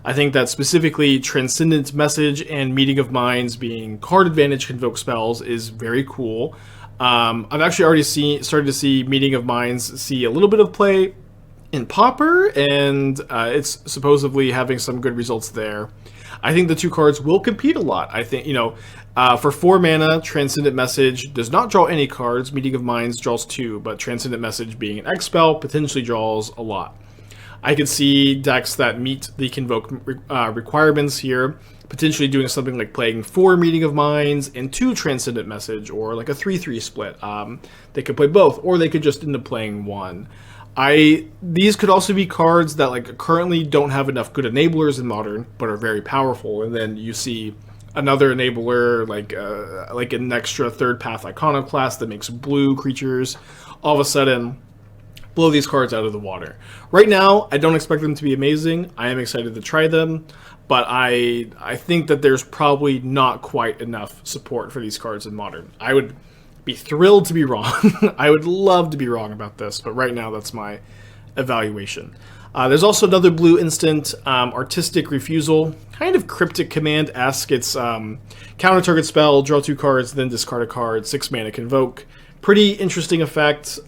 I think that specifically Transcendent Message and Meeting of Minds being card advantage Convoke spells is very cool. I've actually already started to see Meeting of Minds see a little bit of play in Pauper, and it's supposedly having some good results there. I think the 2 cards will compete a lot. I think, for 4 mana, Transcendent Message does not draw any cards. Meeting of Minds draws 2, but Transcendent Message being an X spell potentially draws a lot. I could see decks that meet the Convoke requirements here, potentially doing something like playing 4 Meeting of Minds and 2 Transcendent Message, or like a 3-3 split. They could play both, or they could just end up playing 1. These could also be cards that like currently don't have enough good enablers in Modern, but are very powerful, and then you see another enabler like an extra 3rd path Iconoclast that makes blue creatures all of a sudden blow these cards out of the water. Right now, I don't expect them to be amazing. I am excited to try them, but I think that there's probably not quite enough support for these cards in Modern. I would be thrilled to be wrong. I would love to be wrong about this, but right now that's my evaluation. There's also another blue instant, Artistic Refusal, kind of Cryptic Command-esque. It's counter target spell, draw 2 cards, then discard a card, 6 mana Convoke. Pretty interesting effect.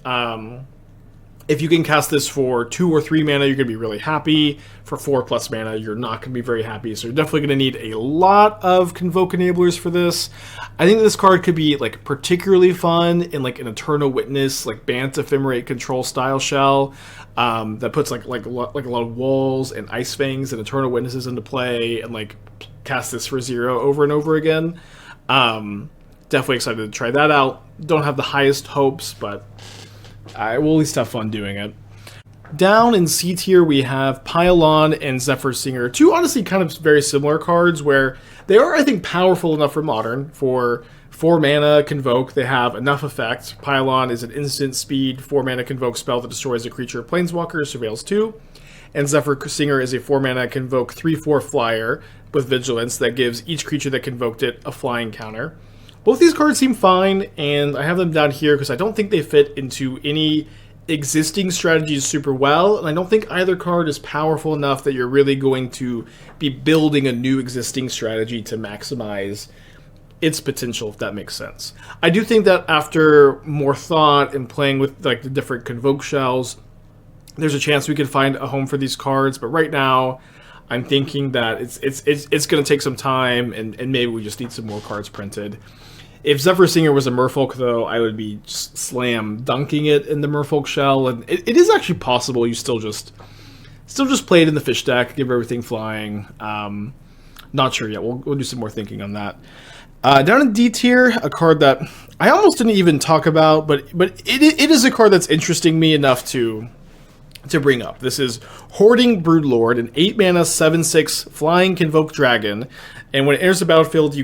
If you can cast this for 2 or 3 mana, you're going to be really happy. For 4+ mana, you're not going to be very happy. So you're definitely going to need a lot of Convoke enablers for this. I think this card could be like particularly fun in like an Eternal Witness, like Bant Ephemerate control style shell that puts like a lot of walls and Ice Fangs and Eternal Witnesses into play, and like cast this for 0 over and over again. Definitely excited to try that out. Don't have the highest hopes, but I will at least have fun doing it. Down in C tier, we have Pylon and Zephyr Singer, 2 honestly kind of very similar cards where they are, I think, powerful enough for Modern. For 4 mana Convoke, they have enough effect. Pylon is an instant speed 4 mana Convoke spell that destroys a creature Planeswalker, surveils 2. And Zephyr Singer is a 4 mana Convoke 3/4 flyer with Vigilance that gives each creature that convoked it a flying counter. Both these cards seem fine, and I have them down here because I don't think they fit into any existing strategies super well, and I don't think either card is powerful enough that you're really going to be building a new existing strategy to maximize its potential, if that makes sense. I do think that after more thought and playing with like the different Convoke shells, there's a chance we could find a home for these cards, but right now I'm thinking that it's going to take some time, and maybe we just need some more cards printed. If Zephyr Singer was a Merfolk, though, I would be just slam dunking it in the Merfolk shell, and it is actually possible you still just play it in the fish deck, give everything flying. Not sure yet. We'll do some more thinking on that. Down in D tier, a card that I almost didn't even talk about, but it is a card that's interesting me enough to bring up. This is Hoarding Broodlord, an 8 mana 7/6 flying Convoke dragon, and when it enters the battlefield, you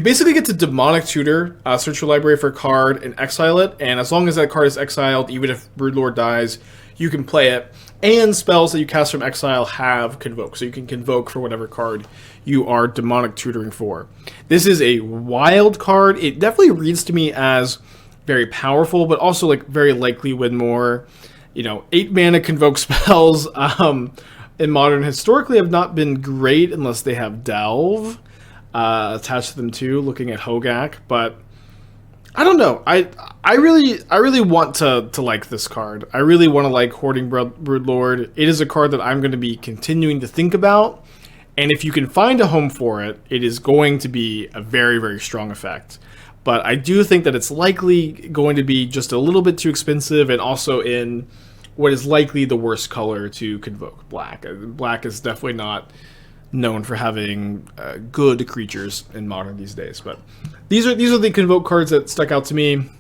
basically get to Demonic Tutor, search your library for a card, and exile it, and as long as that card is exiled, even if Broodlord dies, you can play it, and spells that you cast from exile have Convoke, so you can Convoke for whatever card you are Demonic Tutoring for. This is a wild card. It definitely reads to me as very powerful, but also like very likely win more. 8 mana Convoke spells in Modern historically have not been great unless they have Delve attached to them too, looking at Hogak, but I don't know. I really want to like this card. I really want to like Hoarding Broodlord. It is a card that I'm going to be continuing to think about, and if you can find a home for it, it is going to be a very, very strong effect. But I do think that it's likely going to be just a little bit too expensive, and also in what is likely the worst color to Convoke, Black. Black is definitely not known for having good creatures in Modern these days. But these are the Convoke cards that stuck out to me.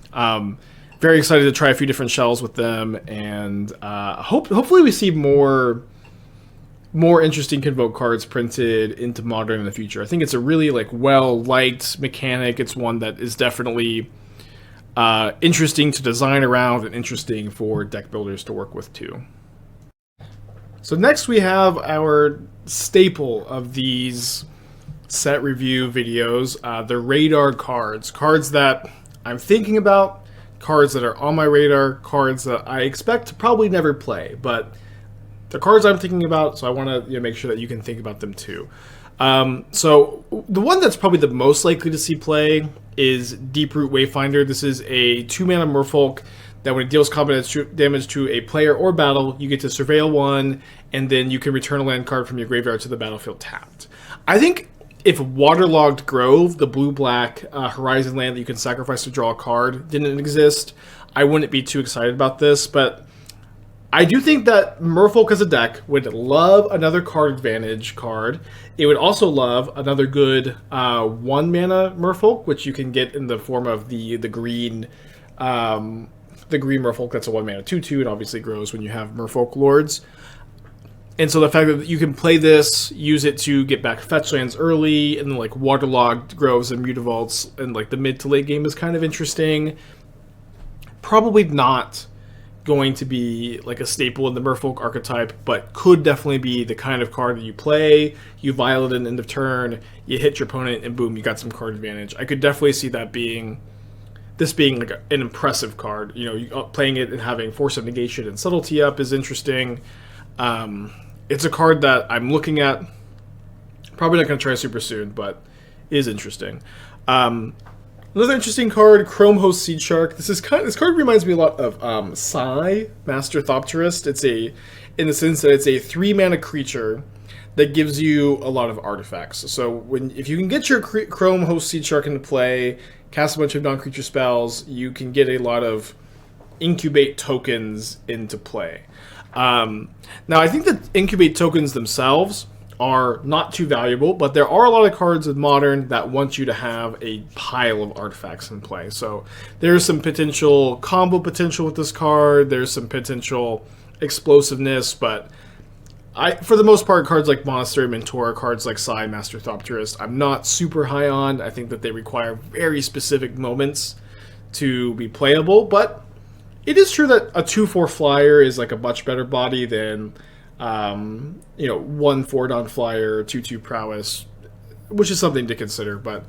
Very excited to try a few different shells with them, and hopefully we see more interesting Convoke cards printed into Modern in the future. I think it's a really well-liked mechanic. It's one that is definitely interesting to design around and interesting for deck builders to work with too. So next we have our staple of these set review videos, the radar cards. Cards that I'm thinking about, cards that are on my radar, cards that I expect to probably never play, but the cards I'm thinking about, so I want to make sure that you can think about them too. So the one that's probably the most likely to see play is Deeproot Wayfinder. This is a 2-mana merfolk that when it deals combat damage to a player or battle, you get to surveil one, and then you can return a land card from your graveyard to the battlefield tapped. I think if Waterlogged Grove, the blue-black Horizon land that you can sacrifice to draw a card, didn't exist, I wouldn't be too excited about this, but I do think that Merfolk as a deck would love another card advantage card. It would also love another good 1-mana Merfolk, which you can get in the form of the green Merfolk that's a 1-mana 2/2, and obviously grows when you have Merfolk Lords. And so the fact that you can play this, use it to get back fetch lands early, and then like Waterlogged Groves and Mutavaults in like the mid to late game is kind of interesting. Probably not going to be like a staple in the Merfolk archetype, but could definitely be the kind of card that you play, you violate an end of turn, you hit your opponent, and boom, you got some card advantage. I could definitely see that being like an impressive card. Playing it and having Force of Negation and Subtlety up is interesting. It's a card that I'm looking at. Probably not going to try super soon, but is interesting. Another interesting card, Chrome Host Seed Shark. This card reminds me a lot of Sai, Master Thopterist. It's in the sense that it's a 3-mana creature that gives you a lot of artifacts. So if you can get your Chrome Host Seed Shark into play, cast a bunch of non-creature spells, you can get a lot of incubate tokens into play. Now, I think that incubate tokens themselves are not too valuable, but there are a lot of cards in Modern that want you to have a pile of artifacts in play. So there's some potential combo potential with this card, there's some potential explosiveness, but for the most part, cards like Monastery Mentor, cards like Sai, Master Thopterist, I'm not super high on. I think that they require very specific moments to be playable, but it is true that a 2/4 flyer is like a much better body than 1 4-don flyer, 2/2 prowess, which is something to consider, but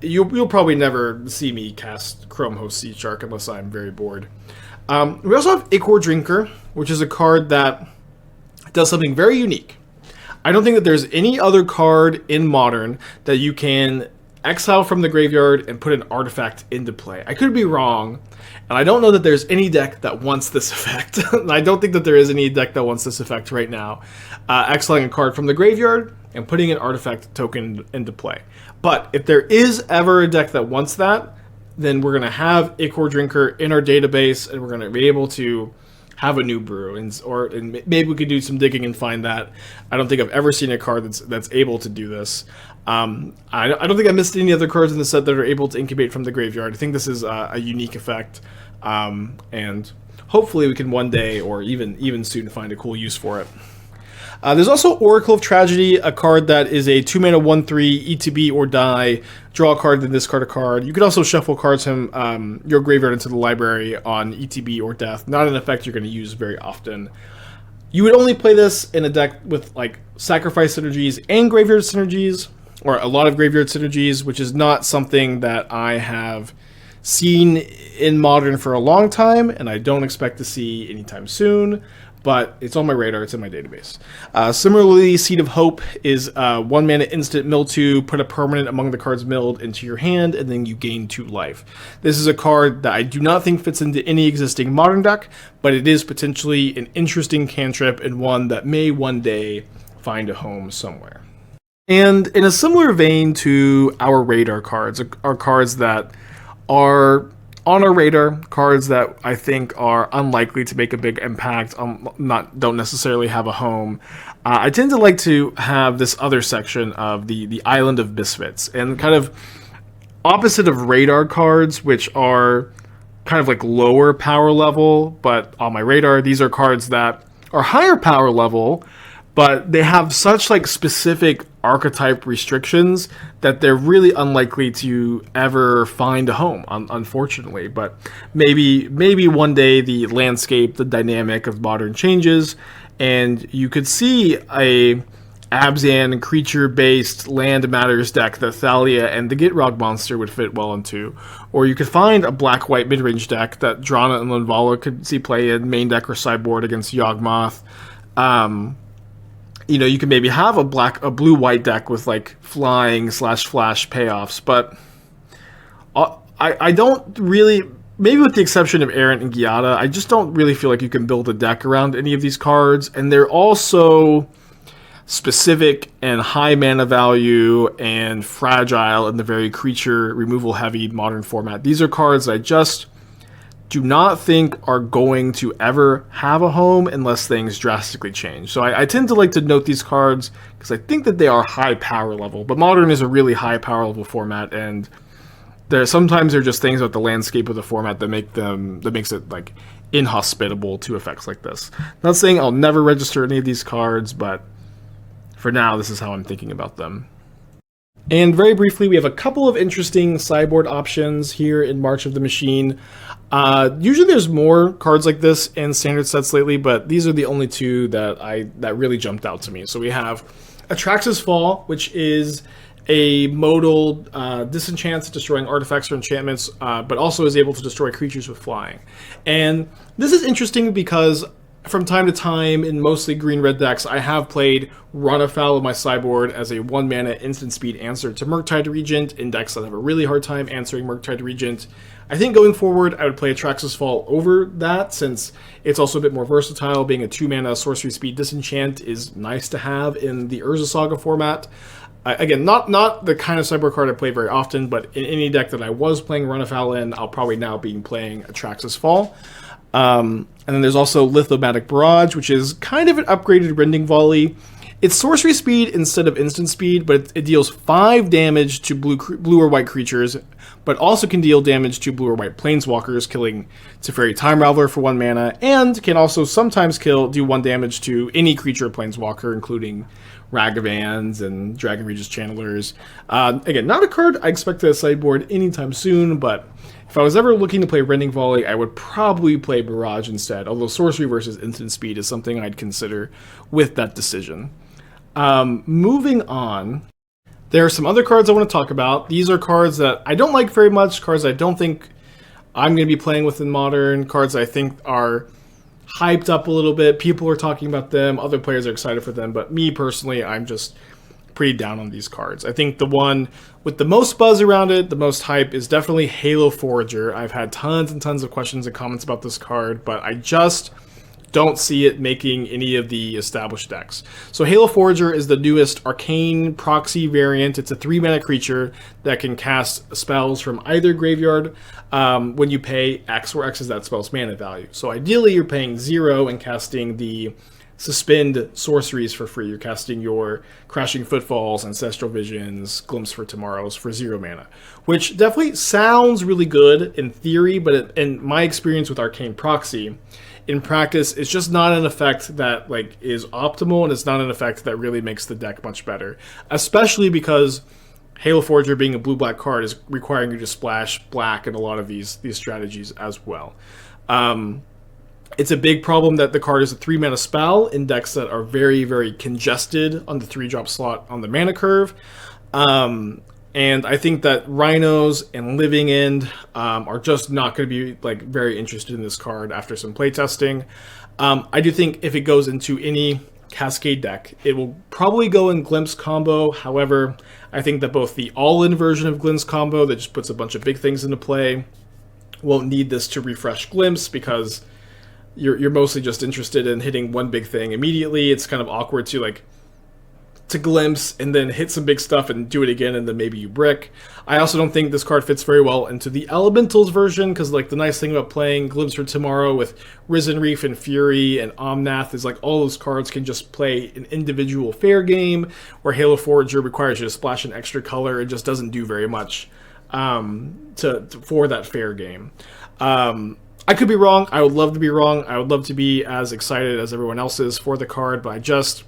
you'll probably never see me cast Chrome Host Sea Shark unless I'm very bored. We also have Ichor Drinker, which is a card that does something very unique. I don't think that there's any other card in Modern that you can exile from the graveyard and put an artifact into play. I could be wrong, and I don't know that there's any deck that wants this effect. I don't think that there is any deck that wants this effect right now. Exiling a card from the graveyard and putting an artifact token into play. But if there is ever a deck that wants that, then we're going to have Ichor Drinker in our database, and we're going to be able to have a new brew, and maybe we could do some digging and find that. I don't think I've ever seen a card that's able to do this. I don't think I missed any other cards in the set that are able to incubate from the graveyard. I think this is a unique effect, and hopefully we can one day or even soon find a cool use for it. There's also Oracle of Tragedy, a card that is a 2-mana 1/3 ETB or die. Draw a card, then discard a card. You could also shuffle cards from your graveyard into the library on ETB or death. Not an effect you're going to use very often. You would only play this in a deck with like sacrifice synergies and graveyard synergies, or a lot of graveyard synergies, which is not something that I have seen in Modern for a long time, and I don't expect to see anytime soon. But it's on my radar, it's in my database. Similarly, Seed of Hope is 1-mana instant mill 2, put a permanent among the cards milled into your hand, and then you gain 2 life. This is a card that I do not think fits into any existing Modern deck, but it is potentially an interesting cantrip and one that may one day find a home somewhere. And in a similar vein to our radar cards, are cards that are on our radar, cards that I think are unlikely to make a big impact, don't necessarily have a home. I tend to like to have this other section of the Island of Misfits, and kind of opposite of radar cards, which are kind of like lower power level, but on my radar, these are cards that are higher power level, but they have such like specific archetype restrictions that they're really unlikely to ever find a home, unfortunately. But maybe one day the landscape, the dynamic of Modern changes, and you could see a Abzan creature-based land matters deck that Thalia and the Gitrog monster would fit well into. Or you could find a black-white mid-range deck that Drana and Linvala could see play in main deck or sideboard against Yawgmoth. You can maybe have a blue-white deck with like flying / flash payoffs, but I don't really, maybe with the exception of Errant and Giada, I just don't really feel like you can build a deck around any of these cards, and they're also specific and high mana value and fragile in the very creature removal heavy modern format. These are cards I just do not think are going to ever have a home unless things drastically change. So I tend to like to note these cards because I think that they are high power level, but modern is a really high power level format, and sometimes there are just things about the landscape of the format that makes it like inhospitable to effects like this. Not saying I'll never register any of these cards, but for now, this is how I'm thinking about them. And very briefly, we have a couple of interesting sideboard options here in March of the Machine. Usually there's more cards like this in standard sets lately, but these are the only two that really jumped out to me. So we have Atraxas Fall, which is a modal disenchants, destroying artifacts or enchantments, but also is able to destroy creatures with flying. And this is interesting because from time to time, in mostly green-red decks, I have played Run Afoul of my sideboard as a 1-mana instant speed answer to Murktide Regent in decks that have a really hard time answering Murktide Regent. I think going forward, I would play Atraxas Fall over that, since it's also a bit more versatile. Being a 2-mana sorcery speed disenchant is nice to have in the Urza Saga format. Again, not the kind of sideboard card I play very often, but in any deck that I was playing Run Afoul in, I'll probably now be playing Atraxas Fall. And then there's also Lithomatic Barrage, which is kind of an upgraded Rending Volley. It's sorcery speed instead of instant speed, but it deals 5 damage to blue or white creatures, but also can deal damage to blue or white planeswalkers, killing Teferi Time Raveler for 1 mana, and can also sometimes do 1 damage to any creature or planeswalker, including Ragavans and Dragon Regis Channelers. Again, not a card I expect to sideboard anytime soon, but if I was ever looking to play Rending Volley, I would probably play Barrage instead, although sorcery versus instant speed is something I'd consider with that decision. Moving on, there are some other cards I want to talk about. These are cards that I don't like very much, cards I don't think I'm going to be playing with in Modern, cards I think are hyped up a little bit. People are talking about them, other players are excited for them, but me personally, I'm just pretty down on these cards. I think the one with the most buzz around it, the most hype, is definitely Halo Forager. I've had tons and tons of questions and comments about this card, but I just don't see it making any of the established decks. So Halo Forager is the newest arcane proxy variant. It's a 3-mana creature that can cast spells from either graveyard when you pay X, where X is that spell's mana value. So ideally you're paying 0 and casting the suspend sorceries for free. You're casting your Crashing Footfalls, Ancestral Visions, Glimpse for Tomorrows for 0 mana, which definitely sounds really good in theory, but in my experience with Arcane Proxy, in practice, it's just not an effect that is optimal, and it's not an effect that really makes the deck much better, especially because Halo Forager, being a blue-black card, is requiring you to splash black in a lot of these strategies as well. It's a big problem that the card is a 3-mana spell in decks that are very, very congested on the 3-drop slot on the mana curve. And I think that Rhinos and Living End are just not going to be very interested in this card after some playtesting. I do think if it goes into any Cascade deck, it will probably go in Glimpse combo. However, I think that both the all-in version of Glimpse combo that just puts a bunch of big things into play won't need this to refresh Glimpse, because you're mostly just interested in hitting one big thing immediately. It's kind of awkward to glimpse and then hit some big stuff and do it again, and then maybe you brick. I also don't think this card fits very well into the Elementals version, because the nice thing about playing Glimpse for Tomorrow with Risen Reef and Fury and Omnath is all those cards can just play an individual fair game, where Halo Forager requires you to splash an extra color. It just doesn't do very much for that fair game. I could be wrong. I would love to be wrong. I would love to be as excited as everyone else is for the card, but I just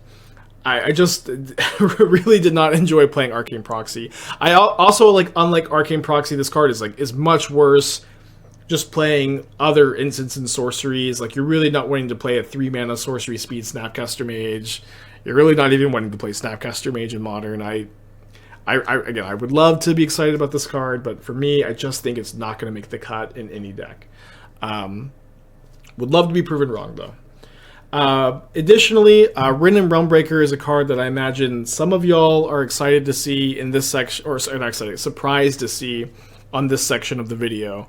really did not enjoy playing Arcane Proxy. I also, unlike Arcane Proxy, this card is much worse just playing other instants and sorceries. You're really not wanting to play a 3-mana sorcery speed Snapcaster Mage. you're really not even wanting to play Snapcaster Mage in Modern. Again, I would love to be excited about this card, but for me, I just think it's not going to make the cut in any deck. Would love to be proven wrong, though. Additionally, Rin and Realmbreaker is a card that I imagine some of y'all are excited to see in this section, or not excited, surprised to see on this section of the video.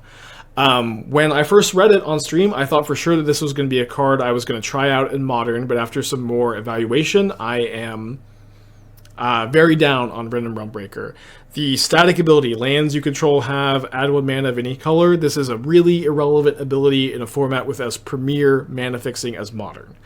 When I first read it on stream, I thought for sure that this was going to be a card I was going to try out in Modern, but after some more evaluation, I am very down on Rin and Realmbreaker. The static ability, lands you control have add 1 mana of any color. This is a really irrelevant ability in a format with as premier mana fixing as Modern.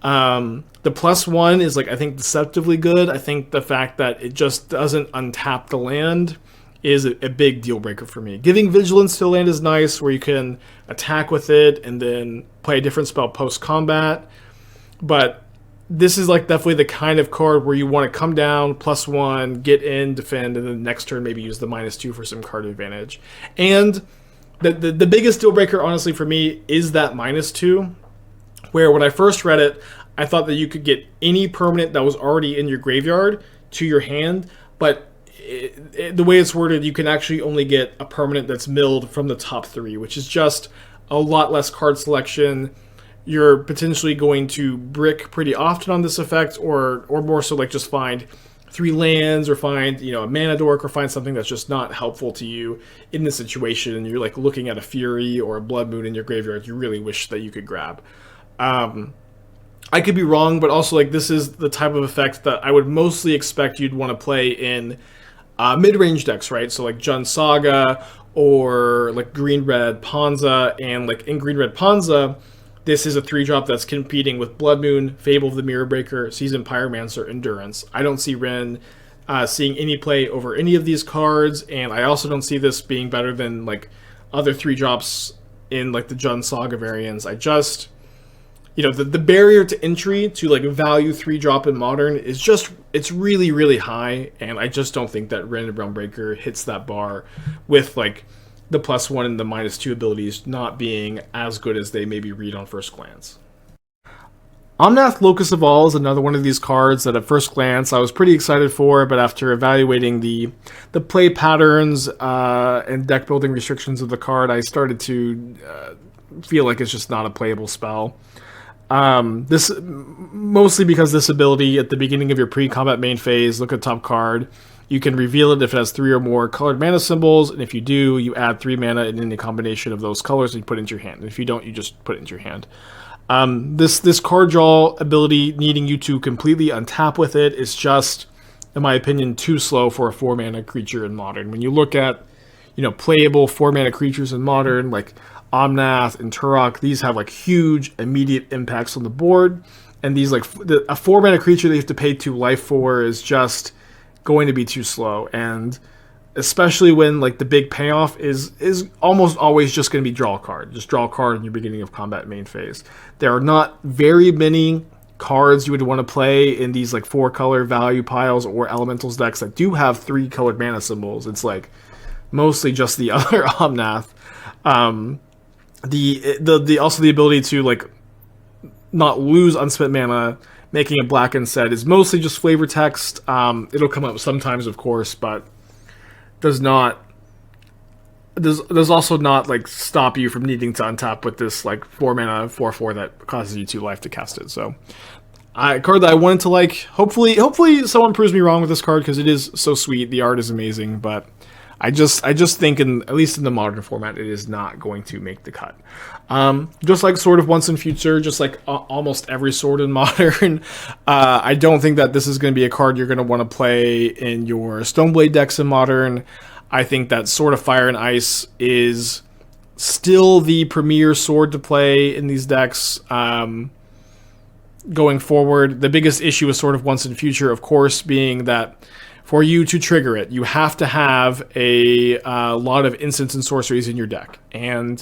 The +1 is, like, I think deceptively good. I think the fact that it just doesn't untap the land is a big deal breaker for me. Giving Vigilance to land is nice, where you can attack with it and then play a different spell post-combat, but this is like definitely the kind of card where you want to come down, +1, get in, defend, and then the next turn maybe use the -2 for some card advantage. And the biggest deal breaker, honestly, for me is that -2, where when I first read it, I thought that you could get any permanent that was already in your graveyard to your hand, but the way it's worded, you can actually only get a permanent that's milled from the top 3, which is just a lot less card selection. You're potentially going to brick pretty often on this effect, or more so like just find 3 lands, or find, you know, a mana dork, or find something that's just not helpful to you in this situation, and you're like looking at a Fury or a Blood Moon in your graveyard you really wish that you could grab. I could be wrong, but also, like, this is the type of effect that I would mostly expect you'd want to play in mid-range decks, right? So like Jund Saga, or like Green-Red Ponza, and like in Green-Red Ponza, this is a 3-drop that's competing with Blood Moon, Fable of the Mirror Breaker, Seasoned Pyromancer, Endurance. I don't see Ren seeing any play over any of these cards, and I also don't see this being better than like other 3-drops in like the Jund Saga variants. I just, you know, the barrier to entry to like value 3-drop in Modern is just, it's really, really high, and I just don't think that Ren and Realmbreaker hits that bar with like the +1 and the -2 abilities not being as good as they maybe read on first glance. Omnath Locus of All is another one of these cards that at first glance I was pretty excited for, but after evaluating the play patterns and deck building restrictions of the card, I started to feel like it's just not a playable spell. This mostly because this ability at the beginning of your pre-combat main phase, look at top card. You can reveal it if it has 3 or more colored mana symbols, and if you do, you add 3 mana in any combination of those colors and you put it into your hand. And if you don't, you just put it into your hand. This card draw ability, needing you to completely untap with it, is just, in my opinion, too slow for a 4-mana creature in Modern. When you look at, you know, playable 4-mana creatures in Modern, like Omnath and Turok, these have like huge immediate impacts on the board, and these like a 4-mana creature that you have to pay 2 life for is just going to be too slow. And especially when like the big payoff is almost always just going to be draw a card. Just draw a card in your beginning of combat main phase. There are not very many cards you would want to play in these like 4-color value piles or elementals decks that do have 3 colored mana symbols. It's like mostly just the other Omnath. The also the ability to like not lose unspent mana, making a black and set, is mostly just flavor text. It'll come up sometimes, of course, but does also not like stop you from needing to untap with this like 4-mana 4/4 that causes you 2 life to cast it. So a card that I wanted to like. Hopefully someone proves me wrong with this card, because it is so sweet. The art is amazing, but I just think, at least in the Modern format, it is not going to make the cut. Just like Sword of Once and Future, just like almost every sword in Modern, I don't think that this is going to be a card you're going to want to play in your Stoneblade decks in Modern. I think that Sword of Fire and Ice is still the premier sword to play in these decks going forward. The biggest issue with Sword of Once and Future, of course, being that for you to trigger it, you have to have a lot of instants and sorceries in your deck. And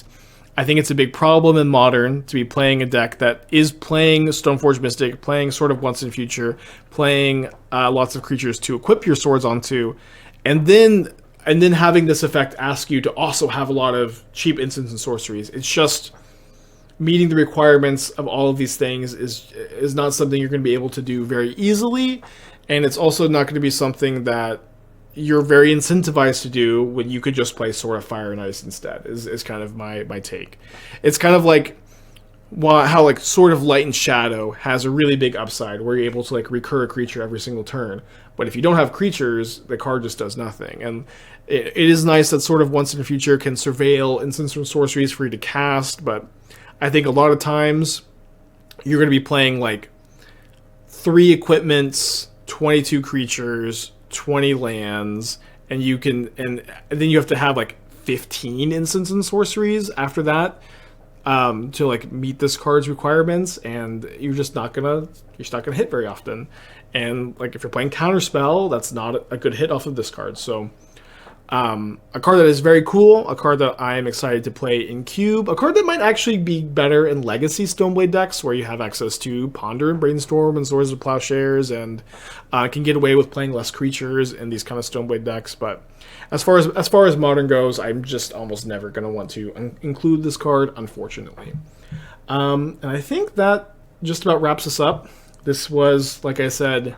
I think it's a big problem in Modern to be playing a deck that is playing Stoneforge Mystic, playing Sword of Once and Future, playing lots of creatures to equip your swords onto, and then having this effect ask you to also have a lot of cheap instants and sorceries. It's just meeting the requirements of all of these things is not something you're going to be able to do very easily, and it's also not going to be something that you're very incentivized to do when you could just play Sword of Fire and Ice instead, is kind of my take. It's kind of like how like Sword of Light and Shadow has a really big upside where you're able to like recur a creature every single turn. But if you don't have creatures, the card just does nothing. And it is nice that Sword of Once in the Future can surveil instants from sorceries for you to cast, but I think a lot of times you're going to be playing like 3 equipments, 22 creatures, 20 lands, and then you have to have like 15 instants and sorceries after that to like meet this card's requirements, and you're not gonna hit very often. And like if you're playing Counterspell, that's not a good hit off of this card. So a card that is very cool, a card that I am excited to play in Cube, a card that might actually be better in Legacy Stoneblade decks where you have access to Ponder and Brainstorm and Swords of Plowshares, and can get away with playing less creatures in these kind of Stoneblade decks. But as far as Modern goes, I'm just almost never going to want to include this card, unfortunately. And I think that just about wraps us up. This was, like I said,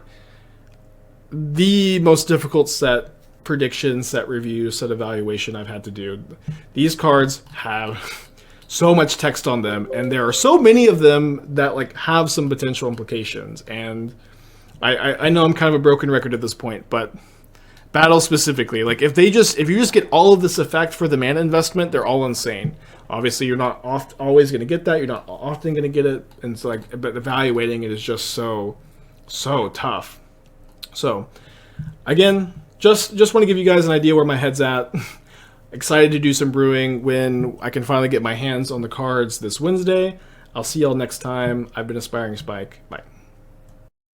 the most difficult set prediction, set review, set evaluation I've had to do. These cards have so much text on them, and there are so many of them that like have some potential implications. And I know I'm kind of a broken record at this point, but Battle specifically, like if you just get all of this effect for the mana investment, they're all insane. Obviously, you're not always going to get that. You're not often going to get it, and so like, but evaluating it is just so tough. So, again, just want to give you guys an idea where my head's at. Excited to do some brewing when I can finally get my hands on the cards this Wednesday. I'll see y'all next time. I've been Aspiring Spike. Bye.